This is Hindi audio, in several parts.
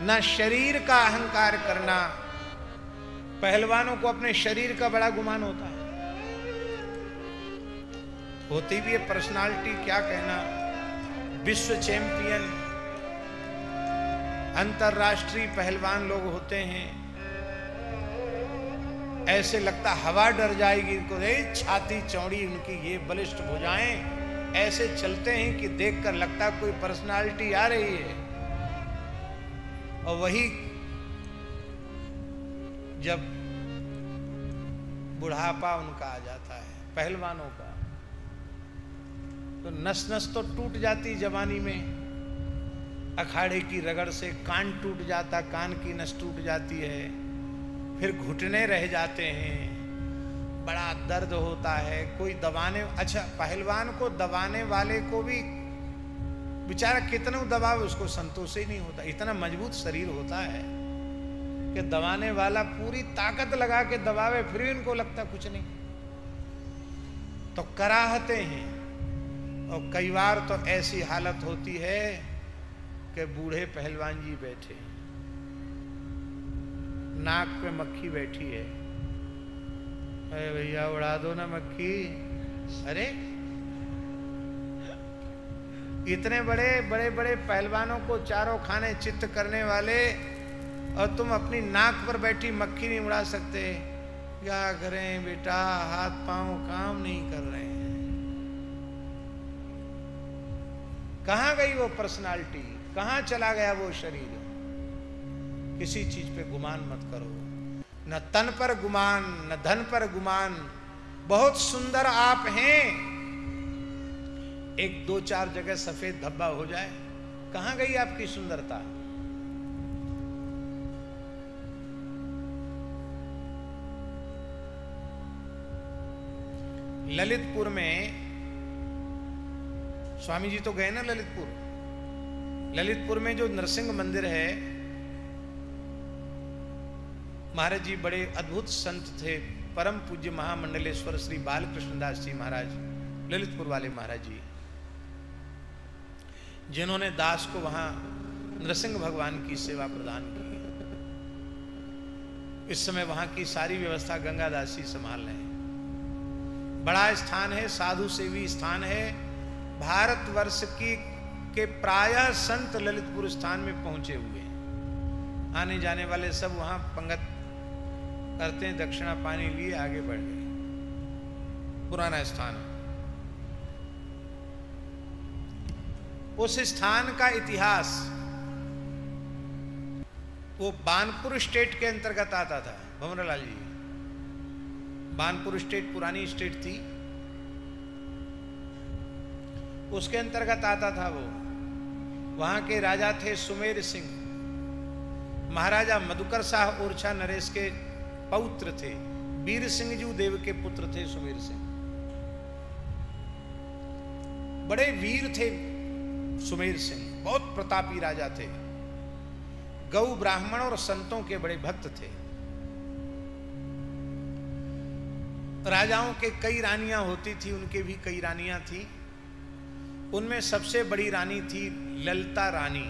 ना शरीर का अहंकार करना। पहलवानों को अपने शरीर का बड़ा गुमान होता है, होती भी है पर्सनालिटी, क्या कहना, विश्व चैंपियन अंतरराष्ट्रीय पहलवान लोग होते हैं, ऐसे लगता हवा डर जाएगी इनको, छाती चौड़ी उनकी, ये बलिष्ठ भुजाएं, ऐसे चलते हैं कि देखकर लगता कोई पर्सनालिटी आ रही है। और वही जब बुढ़ापा उनका आ जाता है पहलवानों का, तो नस नस तो टूट जाती जवानी में, अखाड़े की रगड़ से कान टूट जाता, कान की नस टूट जाती है, फिर घुटने रह जाते हैं, बड़ा दर्द होता है। कोई दबाने, अच्छा पहलवान को दबाने वाले को भी बेचारा कितना दबावे उसको संतोष ही नहीं होता, इतना मजबूत शरीर होता है कि दबाने वाला पूरी ताकत लगा के दबावे फिर भी उनको लगता कुछ नहीं, तो कराहते हैं। और कई बार तो ऐसी हालत होती है कि बूढ़े पहलवान जी बैठे, नाक पे मक्खी बैठी है, अरे भैया उड़ा दो ना मक्खी, अरे इतने बड़े बड़े बड़े पहलवानों को चारों खाने चित्त करने वाले, और तुम अपनी नाक पर बैठी मक्खी नहीं उड़ा सकते, क्या करें बेटा, हाथ पांव काम नहीं कर रहे हैं। कहां गई वो पर्सनालिटी, कहां चला गया वो शरीर। किसी चीज पे गुमान मत करो, न तन पर गुमान, न धन पर गुमान। बहुत सुंदर आप हैं, एक दो चार जगह सफेद धब्बा हो जाए, कहां गई आपकी सुंदरता। ललितपुर में, स्वामी जी तो गए ना ललितपुर, ललितपुर में जो नरसिंह मंदिर है, महाराज जी बड़े अद्भुत संत थे, परम पूज्य महामंडलेश्वर श्री बालकृष्णदास जी महाराज, ललितपुर वाले महाराज जी, जिन्होंने दास को वहां नरसिंह भगवान की सेवा प्रदान की। इस समय वहां की सारी व्यवस्था गंगादास जी संभाल रहे हैं। बड़ा स्थान है, साधु सेवी स्थान है। भारतवर्ष की के प्रायः संत ललितपुर स्थान में पहुंचे हुए हैं, आने जाने वाले सब वहां पंगत करते हैं, दक्षिणा पानी लिए आगे बढ़ गए। पुराना स्थान, उस स्थान का इतिहास वो बानपुर स्टेट के अंतर्गत आता था। भंवरलाल जी, बानपुर स्टेट पुरानी स्टेट थी, उसके अंतर्गत आता था वो। वहां के राजा थे सुमेर सिंह, महाराजा मधुकर शाह ओरछा नरेश के पौत्र थे, वीर सिंह जी देव के पुत्र थे सुमेर सिंह। बड़े वीर थे सुमेर सिंह, बहुत प्रतापी राजा थे, गौ ब्राह्मण और संतों के बड़े भक्त थे। राजाओं के कई रानियां होती थी, उनके भी कई रानियां थी। उनमें सबसे बड़ी रानी थी ललता रानी,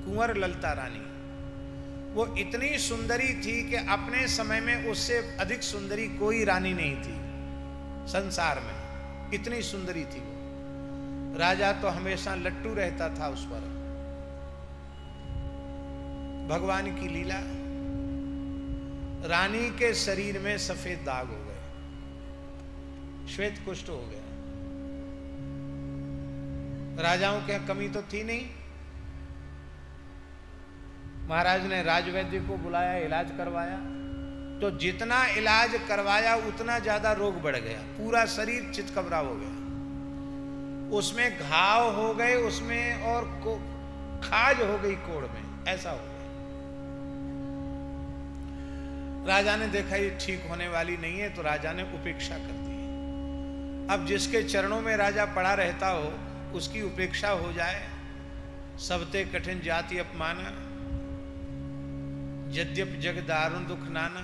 कुंवर ललता रानी। वो इतनी सुंदरी थी कि अपने समय में उससे अधिक सुंदरी कोई रानी नहीं थी संसार में, इतनी सुंदरी थी वो। राजा तो हमेशा लट्टू रहता था उस पर। भगवान की लीला, रानी के शरीर में सफेद दाग हो गए, श्वेत कुष्ठ हो गया। राजाओं के कमी तो थी नहीं, महाराज ने राजवैद्य को बुलाया, इलाज करवाया, तो जितना इलाज करवाया उतना ज्यादा रोग बढ़ गया, पूरा शरीर चितकबरा हो गया, उसमें घाव हो गए, उसमें और खाज हो गई कोड़ में, ऐसा हो गया। राजा ने देखा ये ठीक होने वाली नहीं है, तो राजा ने उपेक्षा कर दी। अब जिसके चरणों में राजा पड़ा रहता हो उसकी उपेक्षा हो जाए, सबते कठिन जाति अपमाना, यद्यप जग दारुण दुख नाना।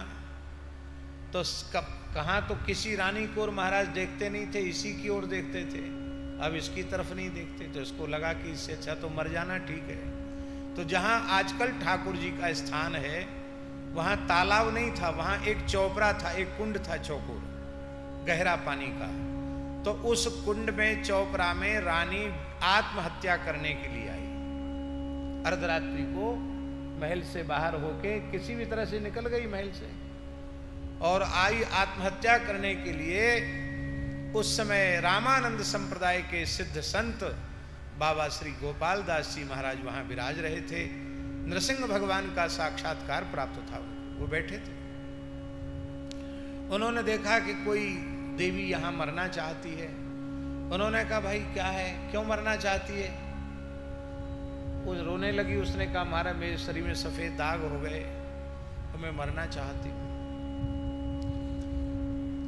तो कहां तो किसी रानी को और महाराज देखते नहीं थे, इसी की ओर देखते थे, अब इसकी तरफ नहीं देखते। तो इसको लगा कि इससे अच्छा तो मर जाना ठीक है। तो जहां आजकल ठाकुर जी का स्थान है वहां तालाब नहीं था, वहां एक चौपरा था, एक कुंड था चौकोर, गहरा पानी का। तो उस कुंड में, चौपरा में रानी आत्महत्या करने के लिए आई। अर्धरात्रि को महल से बाहर होके किसी भी तरह से निकल गई महल से और आई आत्महत्या करने के लिए। उस समय रामानंद संप्रदाय के सिद्ध संत बाबा श्री गोपाल दास जी महाराज वहां विराज रहे थे। नृसिंह भगवान का साक्षात्कार प्राप्त था, वो बैठे थे। उन्होंने देखा कि कोई देवी यहां मरना चाहती है। उन्होंने कहा भाई क्या है, क्यों मरना चाहती है? वो रोने लगी। उसने कहा महाराज मेरे शरीर में सफेद दाग हो गए तो मैं मरना चाहती हूं।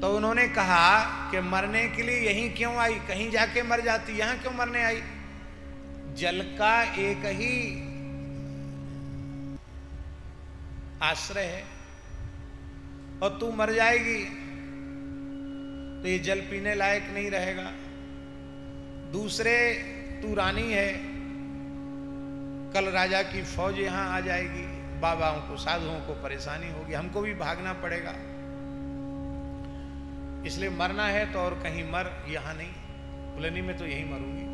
तो उन्होंने कहा कि मरने के लिए यहीं क्यों आई, कहीं जाके मर जाती, यहां क्यों मरने आई? जल का एक ही आश्रय है और तू मर जाएगी तो ये जल पीने लायक नहीं रहेगा। दूसरे तू रानी है, कल राजा की फौज यहां आ जाएगी, बाबाओं को, साधुओं को परेशानी होगी, हमको भी भागना पड़ेगा। इसलिए मरना है तो और कहीं मर, यहां नहीं। बोले नहीं मैं तो यहीं मरूंगी,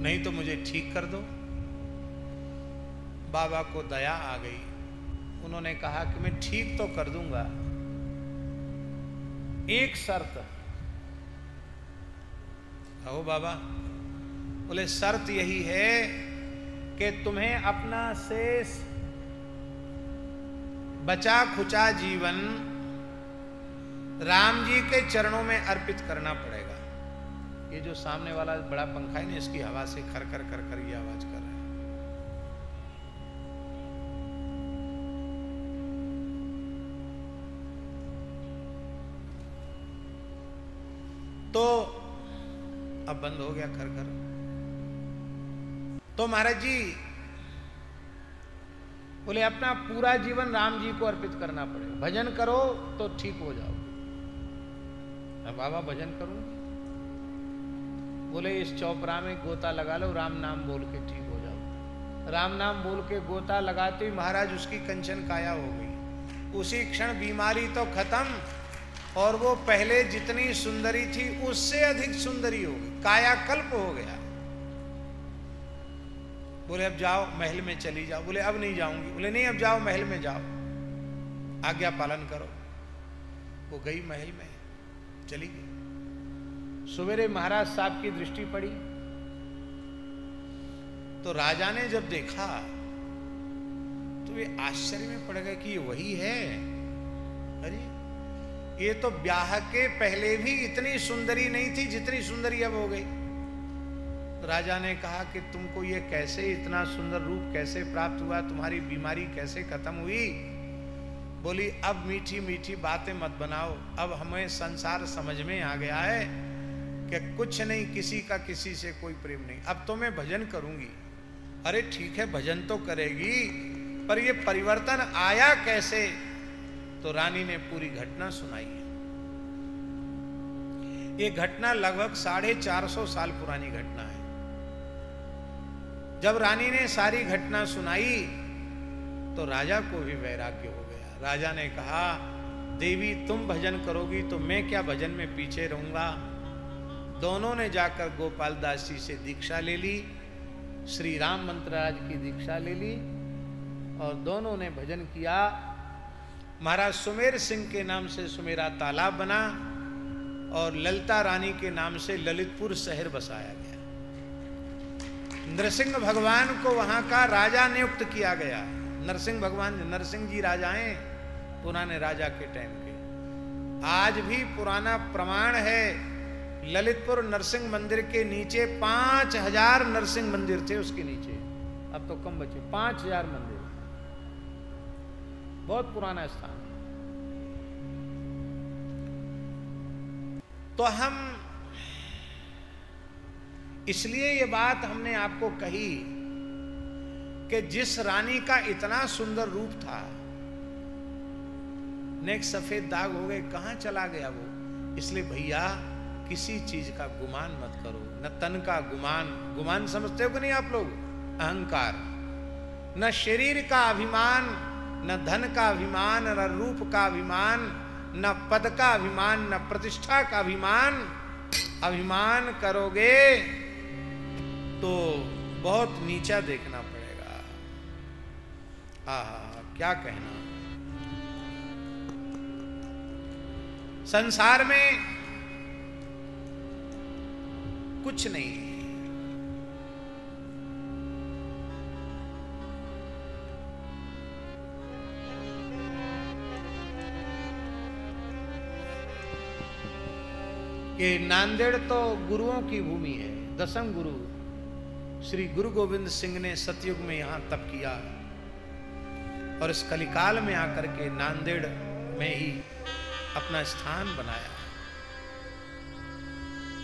नहीं तो मुझे ठीक कर दो। बाबा को दया आ गई। उन्होंने कहा कि मैं ठीक तो कर दूंगा, एक शर्त। कहो बाबा। बोले शर्त यही है कि तुम्हें अपना शेष बचा खुचा जीवन राम जी के चरणों में अर्पित करना पड़ेगा। ये जो सामने वाला बड़ा पंखा है ना, इसकी हवा से खर खर कर कर ये आवाज कर रहा है। तो अब बंद हो गया खर खर। तो महाराज जी बोले अपना पूरा जीवन राम जी को अर्पित करना पड़ेगा, भजन करो तो ठीक हो जाओ। बाबा भजन करूं? बोले इस चौपरा में गोता लगा लो, राम नाम बोल के ठीक हो जाओ। राम नाम बोल के गोता लगाते ही महाराज उसकी कंचन काया हो गई। उसी क्षण बीमारी तो खत्म और वो पहले जितनी सुंदरी थी उससे अधिक सुंदरी हो गई, कायाकल्प हो गया। बोले अब जाओ महल में चली जाओ। बोले अब नहीं जाऊंगी। बोले नहीं अब जाओ महल में जाओ, आज्ञा पालन करो। वो गई महल में, चली गई। सवेरे महाराज साहब की दृष्टि पड़ी तो राजा ने जब देखा तो वे आश्चर्य में पड़ गए कि ये वही है। अरे ये तो ब्याह के पहले भी इतनी सुंदरी नहीं थी जितनी सुंदरी अब हो गई। तो राजा ने कहा कि तुमको ये कैसे, इतना सुंदर रूप कैसे प्राप्त हुआ, तुम्हारी बीमारी कैसे खत्म हुई? बोली अब मीठी मीठी बातें मत बनाओ, अब हमें संसार समझ में आ गया है कि कुछ नहीं, किसी का किसी से कोई प्रेम नहीं। अब तो मैं भजन करूंगी। अरे ठीक है भजन तो करेगी, पर ये परिवर्तन आया कैसे? तो रानी ने पूरी घटना सुनाई है। ये घटना लगभग 450 साल पुरानी घटना है। जब रानी ने सारी घटना सुनाई तो राजा को भी वैराग्य हो गया। राजा ने कहा देवी तुम भजन करोगी तो मैं क्या भजन में पीछे रहूंगा। दोनों ने जाकर गोपाल दास जी से दीक्षा ले ली, श्री राम मंत्रराज की दीक्षा ले ली और दोनों ने भजन किया। महाराज सुमेर सिंह के नाम से सुमेरा तालाब बना और ललिता रानी के नाम से ललितपुर शहर बसाया गया। नरसिंह भगवान को वहां का राजा नियुक्त किया गया। नरसिंह भगवान, नरसिंह जी राजा हैं पुराने राजा के टाइम के। आज भी पुराना प्रमाण है, ललितपुर नरसिंह मंदिर के नीचे 5000 नरसिंह मंदिर थे उसके नीचे, अब तो कम बचे, 5000 मंदिर। बहुत पुराना स्थान। तो हम इसलिए ये बात हमने आपको कही कि जिस रानी का इतना सुंदर रूप था, नेक सफेद दाग हो गए, कहां चला गया वो? इसलिए भैया किसी चीज का गुमान मत करो, न तन का गुमान। गुमान समझते हो कि नहीं आप लोग? अहंकार। न शरीर का अभिमान, न धन का अभिमान, न रूप का अभिमान, न पद का अभिमान, न प्रतिष्ठा का अभिमान। अभिमान करोगे तो बहुत नीचा देखना पड़ेगा। आहा, क्या कहना। संसार में कुछ नहीं है। ये नांदेड़ तो गुरुओं की भूमि है। दसम गुरु श्री गुरु गोविंद सिंह ने सतयुग में यहां तप किया और इस कलिकाल में आकर के नांदेड़ में ही अपना स्थान बनाया।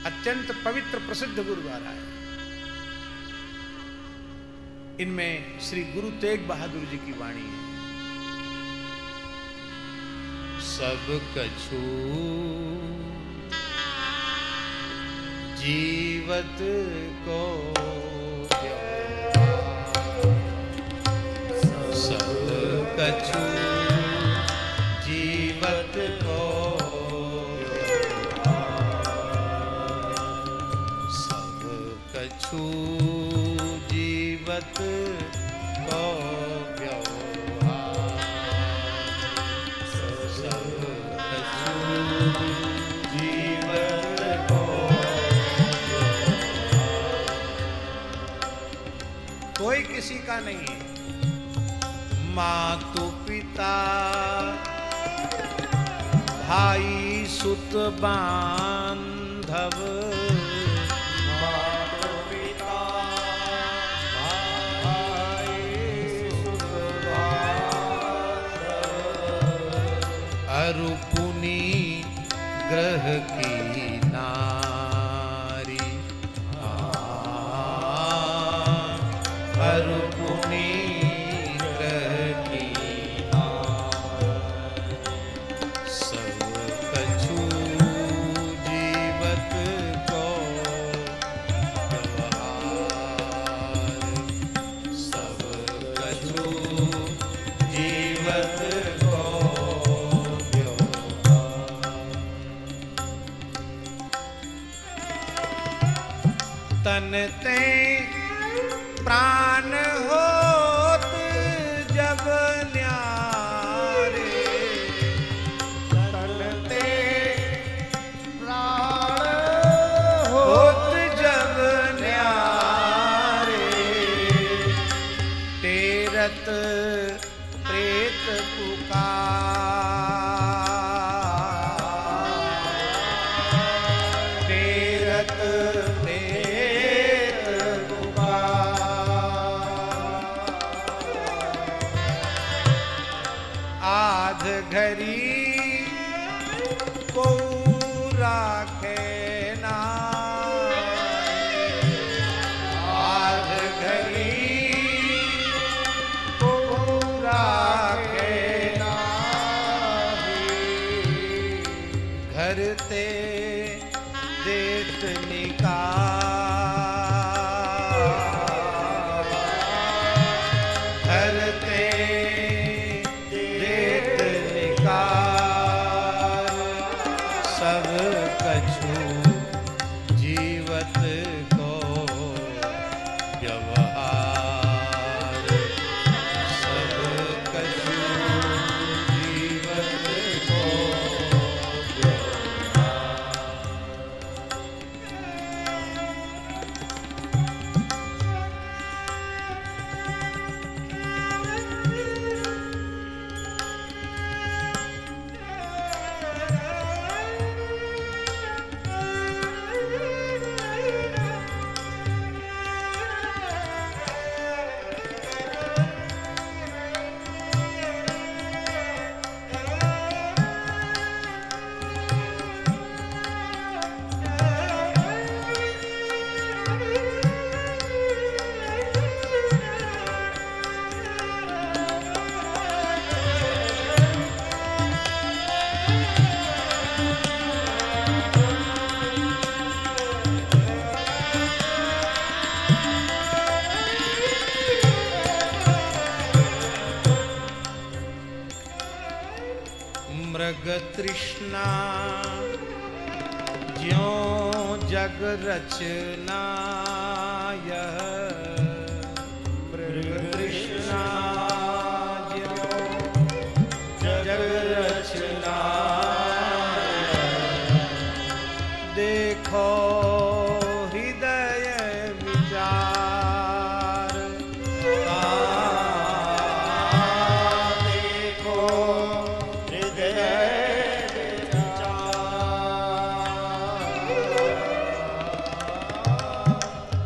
अत्यंत पवित्र प्रसिद्ध गुरुद्वारा है। इनमें श्री गुरु तेग बहादुर जी की वाणी है। सब कछु जीवत को सब कछु जीवत को सब कछु जीवत को व्यवहार सब कछु जीवत को कोई किसी का नहीं है। मातु पिता भाई सुत बांधव मातु पिता भाई सुत बांधव अरु पुनि ग्रह की नारी अरु पुनि तन ते प्राण होत जब न्यारे तन ते प्राण होत जब न्यारे तेरत प्रेत पुकार तेरत आध घरी को राखे ना आध घरी को राखे ना घर ते देत निकाल घर ते सब कछु जीवत को व्यवहार सब कछु जीवत को व्यवहार मृग तृष्णा ज्यों जग रचना, यह मृग तृष्णा ज्यों जग रचना, देखो हृदय विचार, देखो हृदय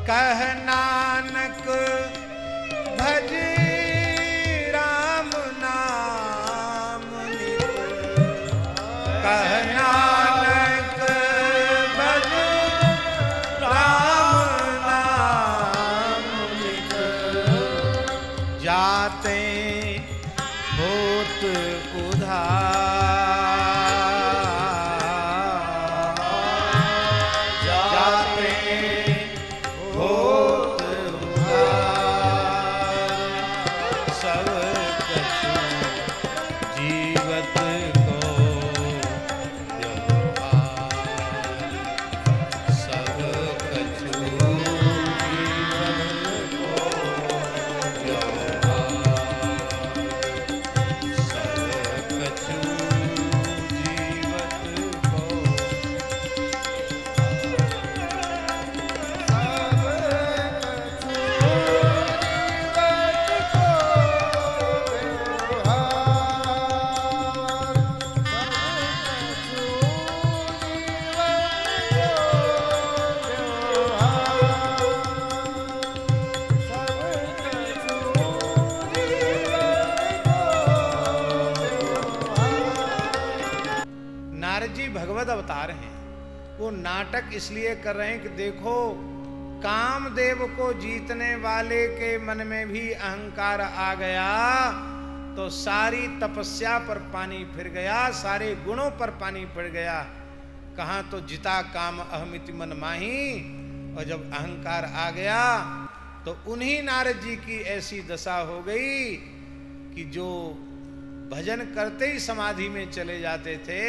कह नानक भज राम नाम नित, कह नानक भज राम नाम नित, जाते होत उधार, जाते होत उधार, सब कछु जीवत को व्यवहार, सब कछु जीवत को व्यवहार, सब कछु जीवत को नारद जी भगवत अवतार हैं। वो नाटक इसलिए कर रहे हैं कि देखो कामदेव को जीतने वाले के मन में भी अहंकार आ गया तो सारी तपस्या पर पानी फिर गया, सारे गुणों पर पानी फिर गया। कहाँ तो जिता काम अहमिति मन माही, और जब अहंकार आ गया तो उन्हीं नारद जी की ऐसी दशा हो गई कि जो भजन करते ही समाधि में चले जाते थे,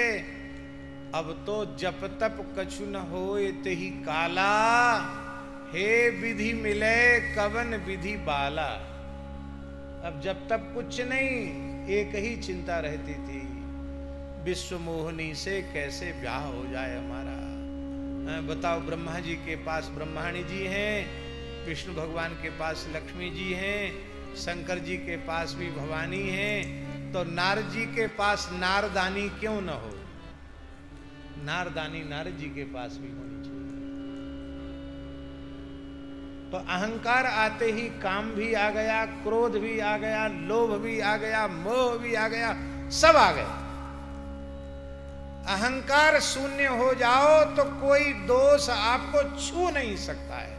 अब तो जप तप कछु न होए तेहि काला, हे विधि मिले कवन विधि बाला। अब जब तक कुछ नहीं, एक ही चिंता रहती थी, विश्व मोहिनी से कैसे ब्याह हो जाए हमारा। बताओ, ब्रह्मा जी के पास ब्रह्माणी जी हैं, विष्णु भगवान के पास लक्ष्मी जी हैं, शंकर जी के पास भी भवानी हैं, तो नारद जी के पास नारदानी क्यों न हो। नारदानी नारद जी के पास भी होनी चाहिए। तो अहंकार आते ही काम भी आ गया, क्रोध भी आ गया, लोभ भी आ गया, मोह भी आ गया, सब आ गया। अहंकार शून्य हो जाओ तो कोई दोष आपको छू नहीं सकता है,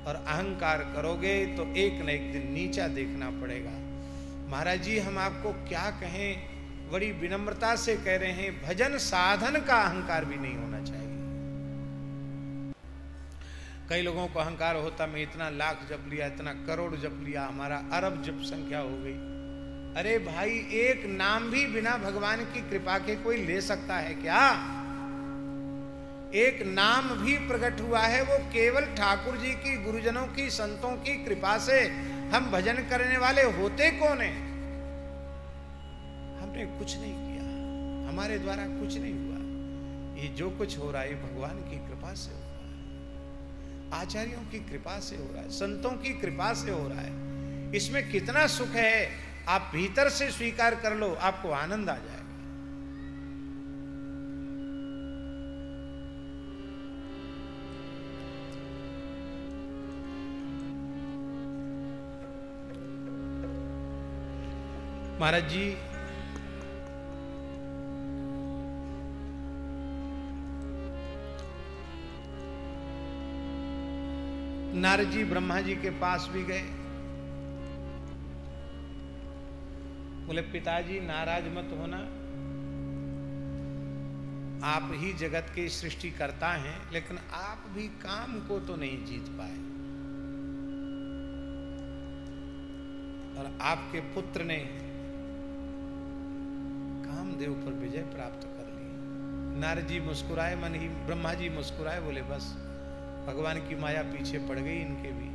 और अहंकार करोगे तो एक न एक दिन नीचा देखना पड़ेगा। महाराज जी, हम आपको क्या कहें, बड़ी विनम्रता से कह रहे हैं, भजन साधन का अहंकार भी नहीं होना चाहिए। कई लोगों को अहंकार होता, मैं इतना लाख जप लिया, इतना करोड़ जप लिया, हमारा अरब जप संख्या हो गई। अरे भाई, एक नाम भी बिना भगवान की कृपा के कोई ले सकता है क्या? एक नाम भी प्रकट हुआ है, वो केवल ठाकुर जी की, गुरुजनों की, संतों की कृपा से हम भजन करने वाले होते कौन है? हमने कुछ नहीं किया, हमारे द्वारा कुछ नहीं हुआ। ये जो कुछ हो रहा है भगवान की कृपा से हो रहा है, आचार्यों की कृपा से हो रहा है, संतों की कृपा से हो रहा है। इसमें कितना सुख है, आप भीतर से स्वीकार कर लो, आपको आनंद आ जाएगा। महाराज जी, नारद जी ब्रह्मा जी के पास भी गए, बोले पिताजी नाराज मत होना, आप ही जगत के सृष्टि करता हैं, लेकिन आप भी काम को तो नहीं जीत पाए, और आपके पुत्र ने काम कामदेव पर विजय प्राप्त कर ली। नारद जी मुस्कुराए, मन ही ब्रह्मा जी मुस्कुराए, बोले बस भगवान की माया पीछे पड़ गई, इनके भी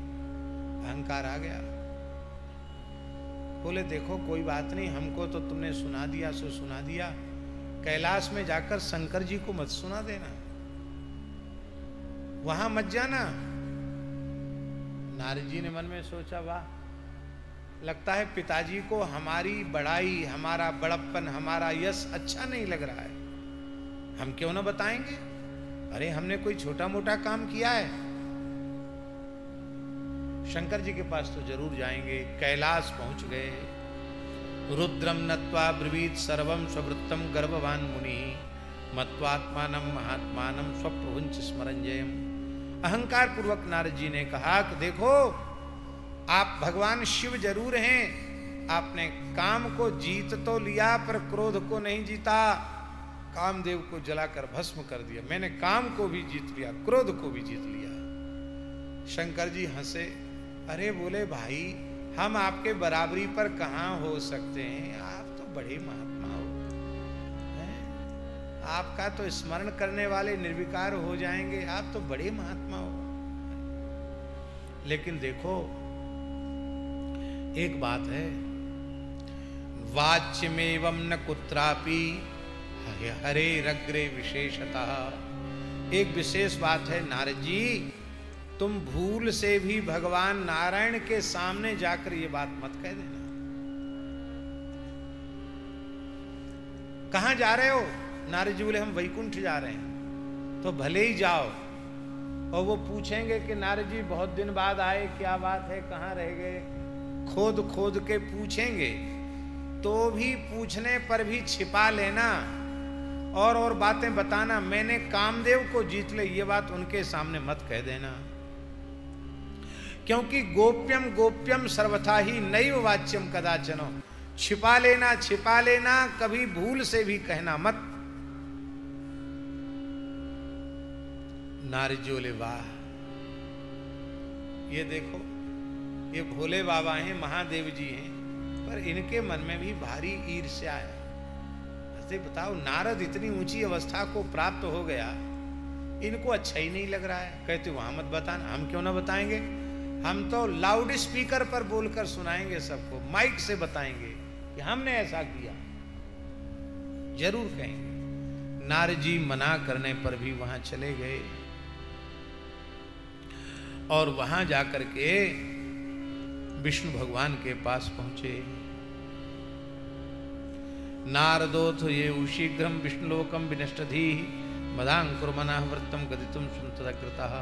अहंकार आ गया। बोले देखो कोई बात नहीं, हमको तो तुमने सुना दिया सो सुना दिया, कैलाश में जाकर शंकर जी को मत सुना देना, वहां मत जाना। नारद जी ने मन में सोचा, वाह, लगता है पिताजी को हमारी बड़ाई, हमारा बड़प्पन, हमारा यश अच्छा नहीं लग रहा है, हम क्यों ना बताएंगे। अरे हमने कोई छोटा मोटा काम किया है? शंकर जी के पास तो जरूर जाएंगे। कैलाश पहुंच गए। रुद्रम नत्वा ब्रवीत सर्वम स्ववृत्तम गर्भवान मुनि मत्वात्मानम महात्मानम स्वप्रभुंच स्मरंजयम। अहंकार पूर्वक नारद जी ने कहा कि देखो आप भगवान शिव जरूर हैं, आपने काम को जीत तो लिया पर क्रोध को नहीं जीता, कामदेव को जलाकर भस्म कर दिया। मैंने काम को भी जीत लिया, क्रोध को भी जीत लिया। शंकर जी हंसे, अरे बोले भाई हम आपके बराबरी पर कहां हो सकते हैं, आप तो बड़े महात्मा हो, आपका तो स्मरण करने वाले निर्विकार हो जाएंगे, आप तो बड़े महात्मा हो। लेकिन देखो एक बात है, वाच्यमेवं न कुत्रापि हरे रग्रे विशेषतः। एक विशेष बात है नारद जी, तुम भूल से भी भगवान नारायण के सामने जाकर ये बात मत कह देना। कहां जा रहे हो? नारद जी बोले हम वैकुंठ जा रहे हैं। तो भले ही जाओ, और वो पूछेंगे कि नारद जी बहुत दिन बाद आए, क्या बात है, कहां रह गए, खोद खोद के पूछेंगे, तो भी पूछने पर भी छिपा लेना और बातें बताना, मैंने कामदेव को जीत ले, ये बात उनके सामने मत कह देना। क्योंकि गोप्यम गोप्यम सर्वथा ही नैव वाच्यम कदाचनो। छिपा लेना, कभी भूल से भी कहना मत। नारद जी बोले वाह, ये देखो ये भोले बाबा हैं, महादेव जी हैं, पर इनके मन में भी भारी ईर्ष्या है। ऐसे बताओ, नारद इतनी ऊंची अवस्था को प्राप्त हो गया, इनको अच्छा ही नहीं लग रहा है। कहते वहां मत बताना, हम क्यों ना बताएंगे, हम तो लाउड स्पीकर पर बोलकर सुनाएंगे सबको, माइक से बताएंगे कि हमने ऐसा किया, जरूर कहेंगे। नारद जी मना करने पर भी वहां चले गए और वहां जाकर के विष्णु भगवान के पास पहुंचे। नारदोथ ये शीघ्रम विष्णुलोकम विनष्टधि मदांकुरमना व्रतम गदितुम सुनतकृतः।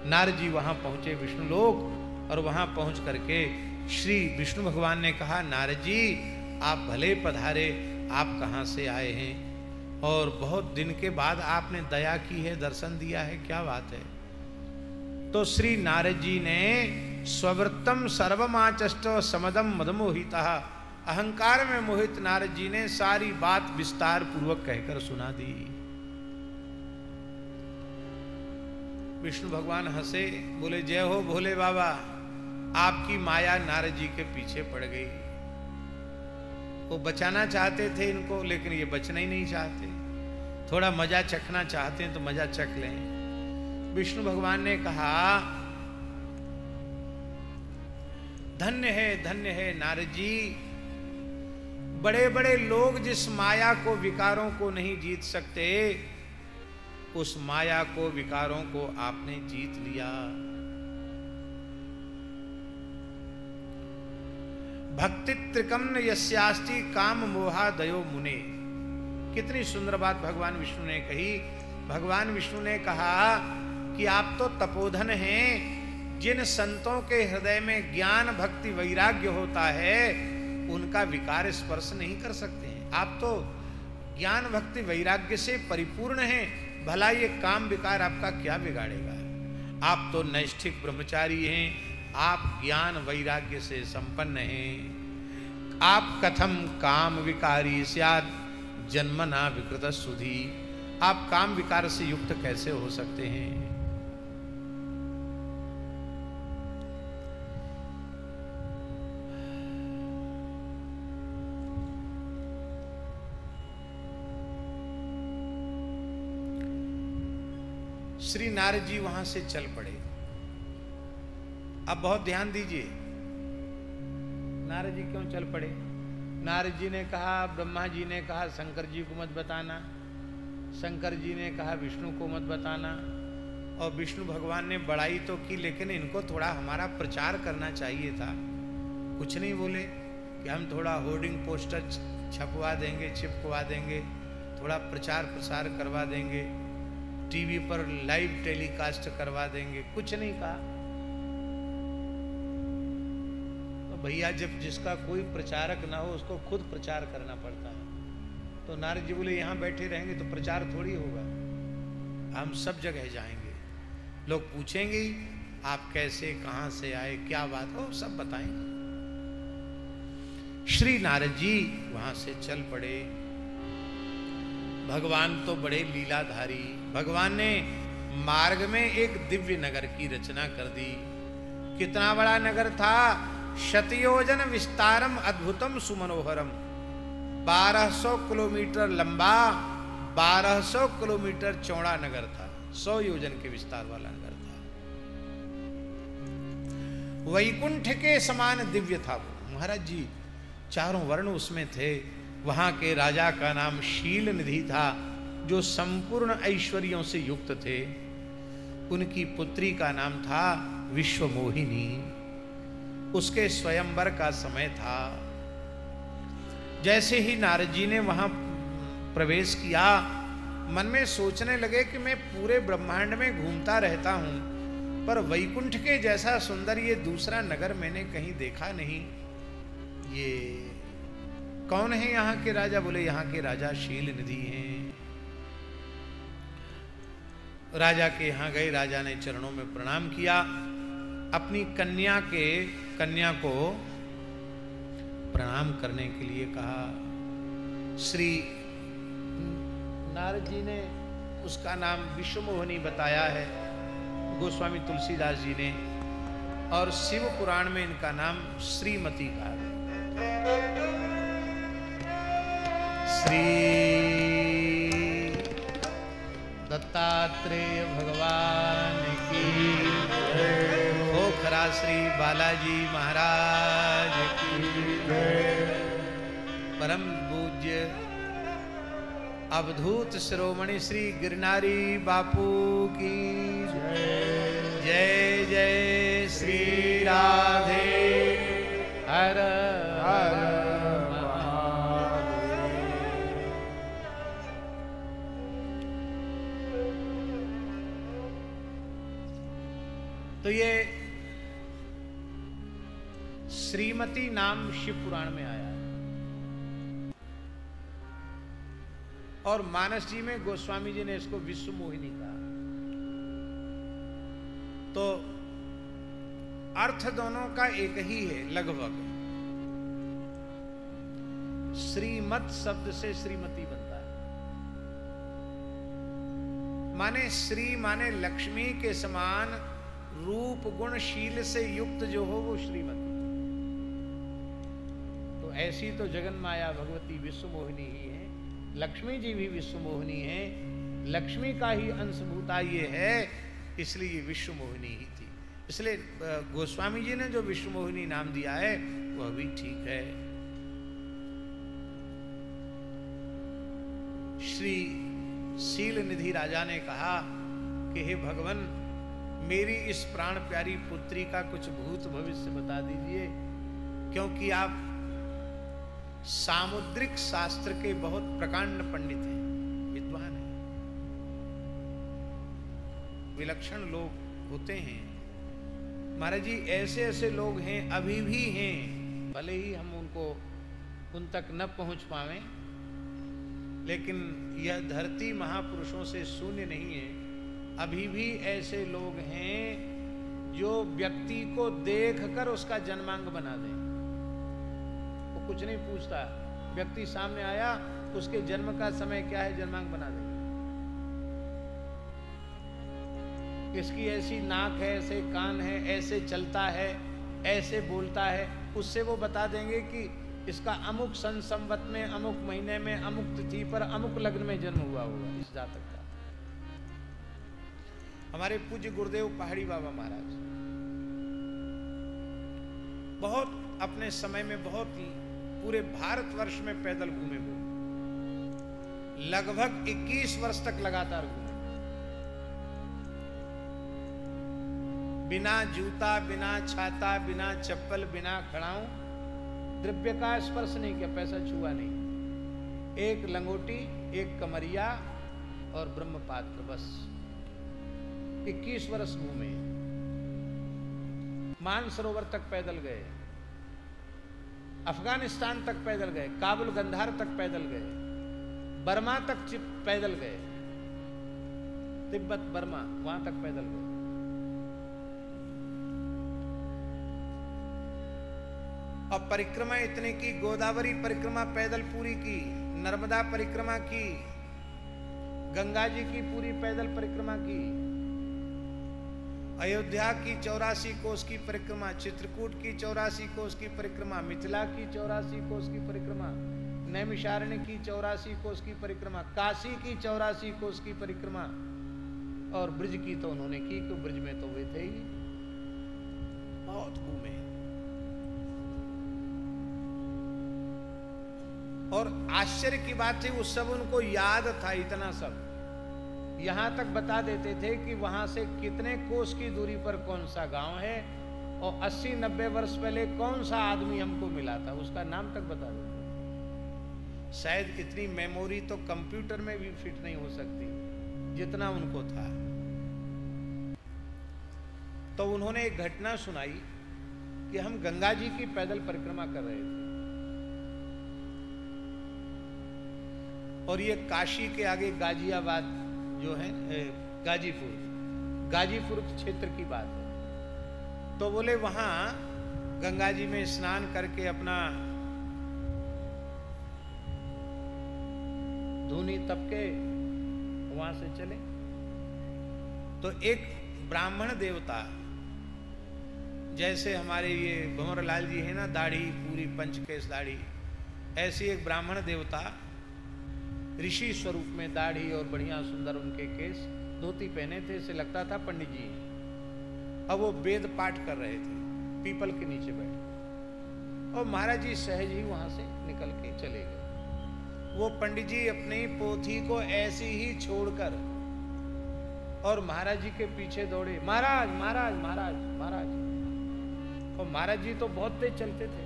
नारद जी वहां पहुंचे विष्णुलोक, और वहां पहुंच करके श्री विष्णु भगवान ने कहा, नारद जी आप भले पधारे, आप कहां से आए हैं, और बहुत दिन के बाद आपने दया की है, दर्शन दिया है, क्या बात है। तो श्री नारद जी ने स्ववृत्तम सर्वमाचष्ट समदम मदमोहितः, अहंकार में मोहित नारद जी ने सारी बात विस्तार पूर्वक कहकर सुना दी। विष्णु भगवान हंसे, बोले जय हो भोले बाबा, आपकी माया नारद जी के पीछे पड़ गई। वो बचाना चाहते थे इनको, लेकिन ये बचना ही नहीं चाहते, थोड़ा मजा चखना चाहते हैं तो मजा चख लें। विष्णु भगवान ने कहा, धन्य है नारद जी, बड़े बड़े लोग जिस माया को, विकारों को नहीं जीत सकते, उस माया को, विकारों को आपने जीत लिया। भक्ति त्रिकम यस्यास्ति काम मोहा दयो मुने। कितनी सुंदर बात भगवान विष्णु ने कही। भगवान विष्णु ने कहा कि आप तो तपोधन हैं, जिन संतों के हृदय में ज्ञान भक्ति वैराग्य होता है उनका विकार स्पर्श नहीं कर सकते हैं। आप तो ज्ञान भक्ति वैराग्य से परिपूर्ण हैं, भला ये काम विकार आपका क्या बिगाड़ेगा। आप तो नैष्ठिक ब्रह्मचारी हैं, आप ज्ञान वैराग्य से संपन्न हैं। आप कथम काम विकारी स्यात् जन्मना विकृत सुधी, आप काम विकार से युक्त कैसे हो सकते हैं। श्री नारद जी वहां से चल पड़े। अब बहुत ध्यान दीजिए, नारद जी क्यों चल पड़े? नारद जी ने कहा, ब्रह्मा जी ने कहा शंकर जी को मत बताना, शंकर जी ने कहा विष्णु को मत बताना, और विष्णु भगवान ने बड़ाई तो की, लेकिन इनको थोड़ा हमारा प्रचार करना चाहिए था। कुछ नहीं बोले कि हम थोड़ा होर्डिंग पोस्टर छपवा देंगे, चिपकवा देंगे, थोड़ा प्रचार प्रसार करवा देंगे, टीवी पर लाइव टेलीकास्ट करवा देंगे, कुछ नहीं कहा। तो भैया जब जिसका कोई प्रचारक ना हो उसको खुद प्रचार करना पड़ता है। तो नारद जी बोले यहाँ बैठे रहेंगे तो प्रचार थोड़ी होगा, हम सब जगह जाएंगे, लोग पूछेंगे ही आप कैसे, कहाँ से आए, क्या बात हो, सब बताएंगे। श्री नारद जी वहां से चल पड़े। भगवान तो बड़े लीलाधारी, भगवान ने मार्ग में एक दिव्य नगर की रचना कर दी। कितना बड़ा नगर था, शतयोजन विस्तारम अद्भुतम सुमनोहरम, 1200 किलोमीटर लंबा, 1200 किलोमीटर चौड़ा नगर था, 100 योजन के विस्तार वाला नगर था। वैकुंठ के समान दिव्य था वो। महाराज जी चारों वर्ण उसमें थे। वहां के राजा का नाम शील निधि था, जो संपूर्ण ऐश्वर्यों से युक्त थे। उनकी पुत्री का नाम था विश्वमोहिनी। उसके स्वयंवर का समय था। जैसे ही नारद जी ने वहां प्रवेश किया, मन में सोचने लगे कि मैं पूरे ब्रह्मांड में घूमता रहता हूं, पर वैकुंठ के जैसा सुंदर ये दूसरा नगर मैंने कहीं देखा नहीं। ये कौन है यहाँ के राजा? बोले यहाँ के राजा शील निधि हैं। राजा के यहाँ गए, राजा ने चरणों में प्रणाम किया, अपनी कन्या को प्रणाम करने के लिए कहा। श्री नारद जी ने उसका नाम विश्वमोहिनी बताया है, गोस्वामी तुलसीदास जी ने, और शिव पुराण में इनका नाम श्रीमती कहा है। श्री दत्तात्रेय भगवान की पोखरा श्री बालाजी महाराज की, परम पूज्य अवधूत शिरोमणि श्री गिरनारी बापू की जय। जय श्री राधे हर हर। तो ये श्रीमती नाम शिव पुराण में आया है, और मानस जी में गोस्वामी जी ने इसको विश्वमोहिनी कहा। तो अर्थ दोनों का एक ही है लगभग। श्रीमत शब्द से श्रीमती बनता है, माने श्री माने लक्ष्मी के समान रूप गुणशील से युक्त जो हो वो श्रीमती। तो ऐसी तो जगन माया भगवती विश्वमोहिनी ही है, लक्ष्मी जी भी विश्वमोहिनी है, लक्ष्मी का ही अंशभूता ये है, इसलिए विश्वमोहिनी ही थी। इसलिए गोस्वामी जी ने जो विश्वमोहिनी नाम दिया है वह भी ठीक है। श्री शील निधि राजा ने कहा कि हे भगवान, मेरी इस प्राण प्यारी पुत्री का कुछ भूत भविष्य बता दीजिए, क्योंकि आप सामुद्रिक शास्त्र के बहुत प्रकांड पंडित हैं, विद्वान हैं, विलक्षण लोग होते हैं। महाराज जी ऐसे ऐसे लोग हैं, अभी भी हैं, भले ही हम उन तक न पहुंच पावें, लेकिन यह धरती महापुरुषों से शून्य नहीं है। अभी भी ऐसे लोग हैं जो व्यक्ति को देखकर उसका जन्मांग बना दें। वो कुछ नहीं पूछता, व्यक्ति सामने आया, उसके जन्म का समय क्या है, जन्मांग बना देंगे। इसकी ऐसी नाक है, ऐसे कान है, ऐसे चलता है, ऐसे बोलता है, उससे वो बता देंगे कि इसका अमुक सन संवत में, अमुक महीने में, अमुक तिथि पर, अमुक लग्न में जन्म हुआ होगा, इस जातक का। हमारे पूज्य गुरुदेव पहाड़ी बाबा महाराज बहुत अपने समय में बहुत पूरे भारतवर्ष में पैदल घूमे हुए, लगभग 21 वर्ष तक लगातार घूमे, बिना जूता, बिना छाता, बिना चप्पल, बिना खड़ाऊं, द्रव्य का स्पर्श नहीं किया, पैसा छुआ नहीं, एक लंगोटी, एक कमरिया और ब्रह्म पात्र, बस 21 वर्ष घूमे। मानसरोवर तक पैदल गए, अफगानिस्तान तक पैदल गए, काबुल गंधार तक पैदल गए, बर्मा तक पैदल गए, तिब्बत बर्मा वहां तक पैदल गए। और परिक्रमा इतने की, गोदावरी परिक्रमा पैदल पूरी की, नर्मदा परिक्रमा की, गंगा जी की पूरी पैदल परिक्रमा की, अयोध्या की 84 कोस की परिक्रमा, चित्रकूट की 84 कोस की परिक्रमा, मिथिला की 84 कोस की परिक्रमा, नैमिषारण्य की 84 कोस की परिक्रमा, काशी की 84 कोस की परिक्रमा, और ब्रज की तो उन्होंने की, क्यों ब्रज में तो वे थे ही, बहुत घूमे। और आश्चर्य की बात थी, उस सब उनको याद था, इतना सब यहां तक बता देते थे कि वहां से कितने कोस की दूरी पर कौन सा गांव है, और 80-90 वर्ष पहले कौन सा आदमी हमको मिला था, उसका नाम तक बता देते। शायद इतनी मेमोरी तो कंप्यूटर में भी फिट नहीं हो सकती जितना उनको था। तो उन्होंने एक घटना सुनाई कि हम गंगा जी की पैदल परिक्रमा कर रहे थे, और ये काशी के आगे गाजियाबाद जो है, गाजीपुर क्षेत्र की बात है। तो बोले वहां गंगा जी में स्नान करके अपना धूनी तप के वहां से चले, तो एक ब्राह्मण देवता, जैसे हमारे ये भंवरलाल जी है ना, दाढ़ी पूरी पंचकेश दाढ़ी, ऐसी एक ब्राह्मण देवता ऋषि स्वरूप में, दाढ़ी और बढ़िया सुंदर उनके केस, धोती पहने थे, इसे लगता था पंडित जी। अब वो वेद पाठ कर रहे थे, पीपल के नीचे बैठे, और महाराज जी सहज ही वहां से निकल के चले गए। वो पंडित जी अपनी पोथी को ऐसी ही छोड़कर और महाराज जी के पीछे दौड़े, महाराज महाराज महाराज महाराज। और महाराज जी तो बहुत तेज चलते थे,